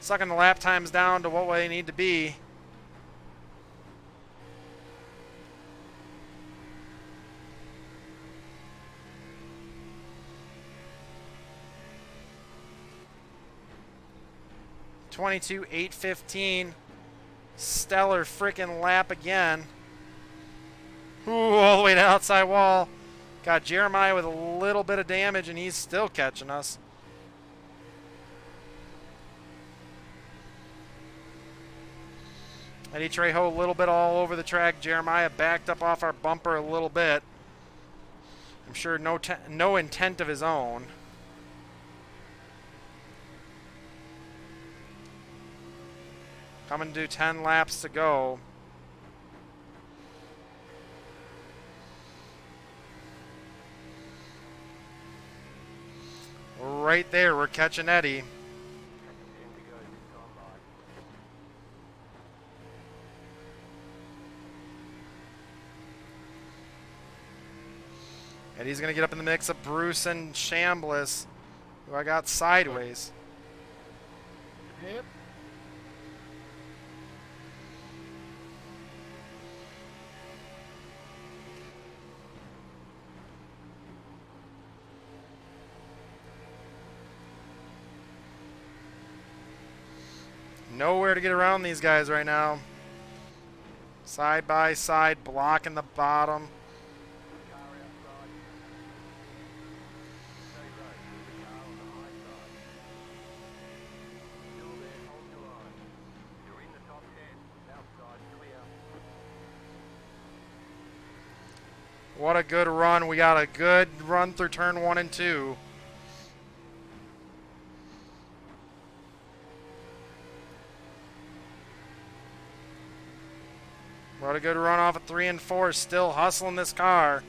Sucking the lap times down to what they need to be. (22.815). Stellar freaking lap again. Ooh, all the way to outside wall. Got Jeremiah with a little bit of damage, and he's still catching us. Eddie Trejo a little bit all over the track. Jeremiah backed up off our bumper a little bit. I'm sure no intent of his own. Coming to 10 laps to go. Right there, we're catching Eddie. Eddie's going to get up in the mix of Bruce and Chambliss, who I got sideways. Yep. Nowhere to get around these guys right now. Side by side, blocking the bottom. What a good run. We got a good run through turn 1 and 2. What a good run off of 3 and 4. Still hustling this car.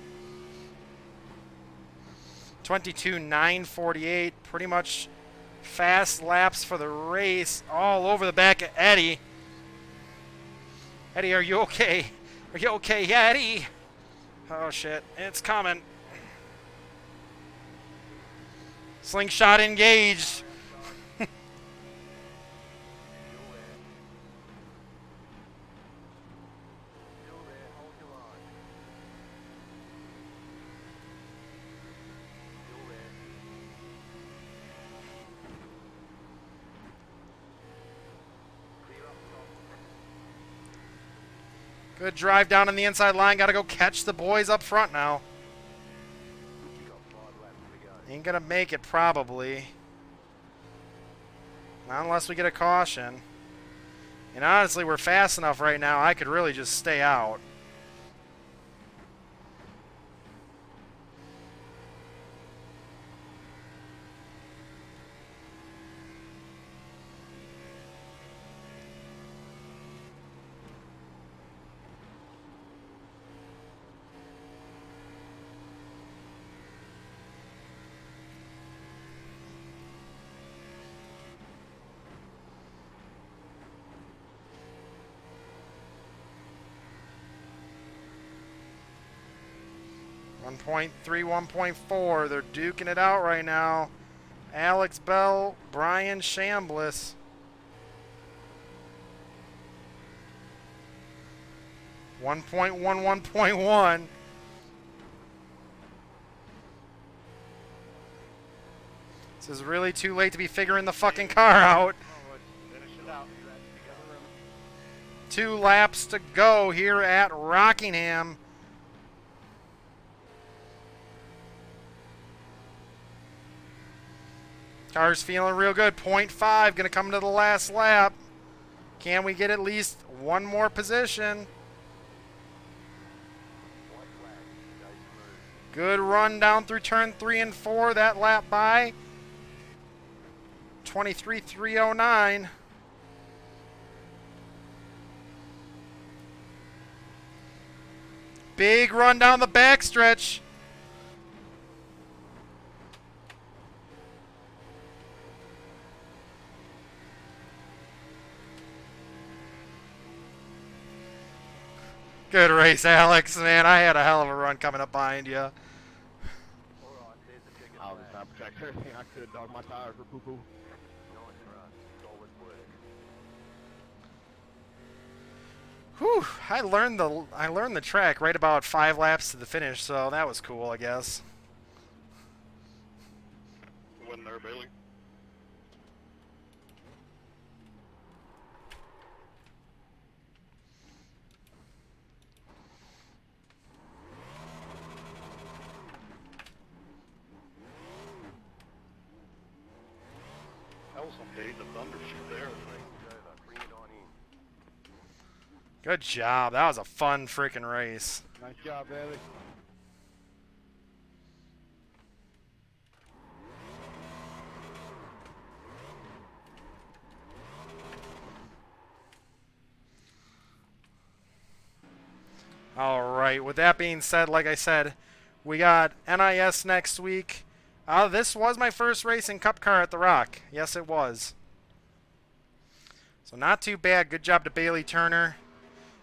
22.948. Pretty much fast laps for the race. All over the back of Eddie. Eddie, are you okay? Are you okay, Eddie? Oh, shit. It's coming. Slingshot engaged. Good drive down on the inside line. Got to go catch the boys up front now. Ain't going to make it probably. Not unless we get a caution. And honestly, we're fast enough right now. I could really just stay out. .3, 1.4. They're duking it out right now. Alex Bell, Brian Chambliss. .1, 1.1. This is really too late to be figuring the fucking car out. 2 laps to go here at Rockingham. Car's feeling real good. .5 going to come to the last lap. Can we get at least one more position? Good run down through turn 3 and 4. That lap by 23.309. Big run down the backstretch. Good race, Alex. Man, I had a hell of a run coming up behind you. I was trying to protect everything I could, dog my tires for poo-poo. Whew, I learned the track right about 5 laps to the finish, so that was cool, I guess. Wasn't there, Bailey? That was some days of thundershoot there. Good job. That was a fun freaking race. Nice job, Bailey. All right. With that being said, like I said, we got NIS next week. This was my first racing cup car at the Rock. Yes, it was. So not too bad. Good job to Bailey Turner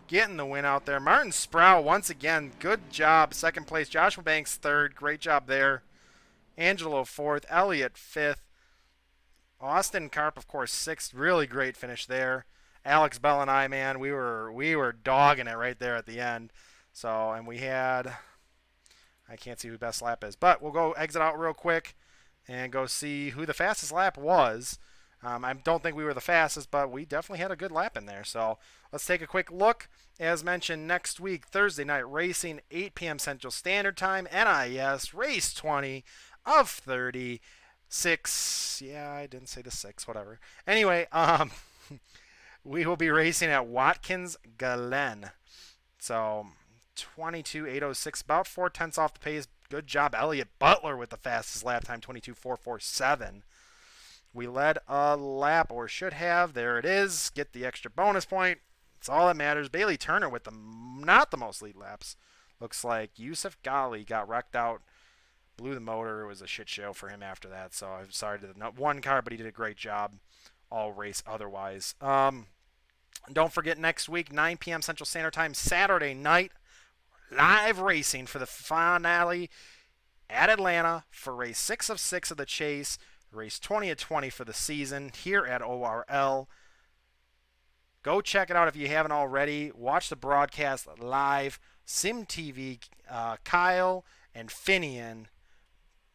getting the win out there. Martin Sproul, once again, good job. Second place. Joshua Banks, third. Great job there. Angelo, fourth. Elliott, fifth. Austin Karp, of course, sixth. Really great finish there. Alex Bell and I, man, we were dogging it right there at the end. So, and we had, I can't see who best lap is, but we'll go exit out real quick and go see who the fastest lap was. I don't think we were the fastest, but we definitely had a good lap in there. So let's take a quick look. As mentioned, next week, Thursday night racing, 8 p.m. Central Standard Time, NIS, race 20 of 30. 6, yeah, I didn't say the 6, whatever. Anyway, we will be racing at Watkins Glen. So 22.806, about 4/10 off the pace. Good job, Elliott Butler with the fastest lap time, 22.447. We led a lap, or should have. There it is. Get the extra bonus point. That's all that matters. Bailey Turner with not the most lead laps. Looks like Yusuf Ghali got wrecked out, blew the motor. It was a shit show for him after that. So I'm sorry to the one car, but he did a great job all race otherwise. Don't forget next week, 9 p.m. Central Standard Time, Saturday night, live racing for the finale at Atlanta for race 6 of 6 of the Chase. Race 20 of 20 for the season here at ORL. Go check it out if you haven't already. Watch the broadcast live. SimTV, Kyle and Finian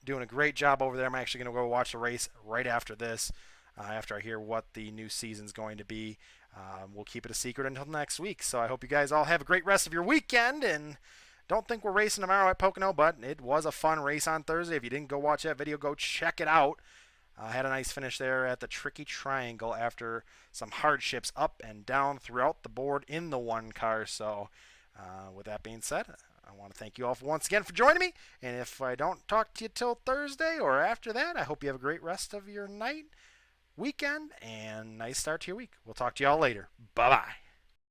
doing a great job over there. I'm actually going to go watch the race right after this, after I hear what the new season's going to be. We'll keep it a secret until next week. So I hope you guys all have a great rest of your weekend, and don't think we're racing tomorrow at Pocono, but it was a fun race on Thursday. If you didn't go watch that video, go check it out. Had a nice finish there at the Tricky Triangle after some hardships up and down throughout the board in the one car. So with that being said, I want to thank you all once again for joining me. And if I don't talk to you till Thursday or after that, I hope you have a great rest of your night, weekend, and nice start to your week. We'll talk to you all later. Bye-bye.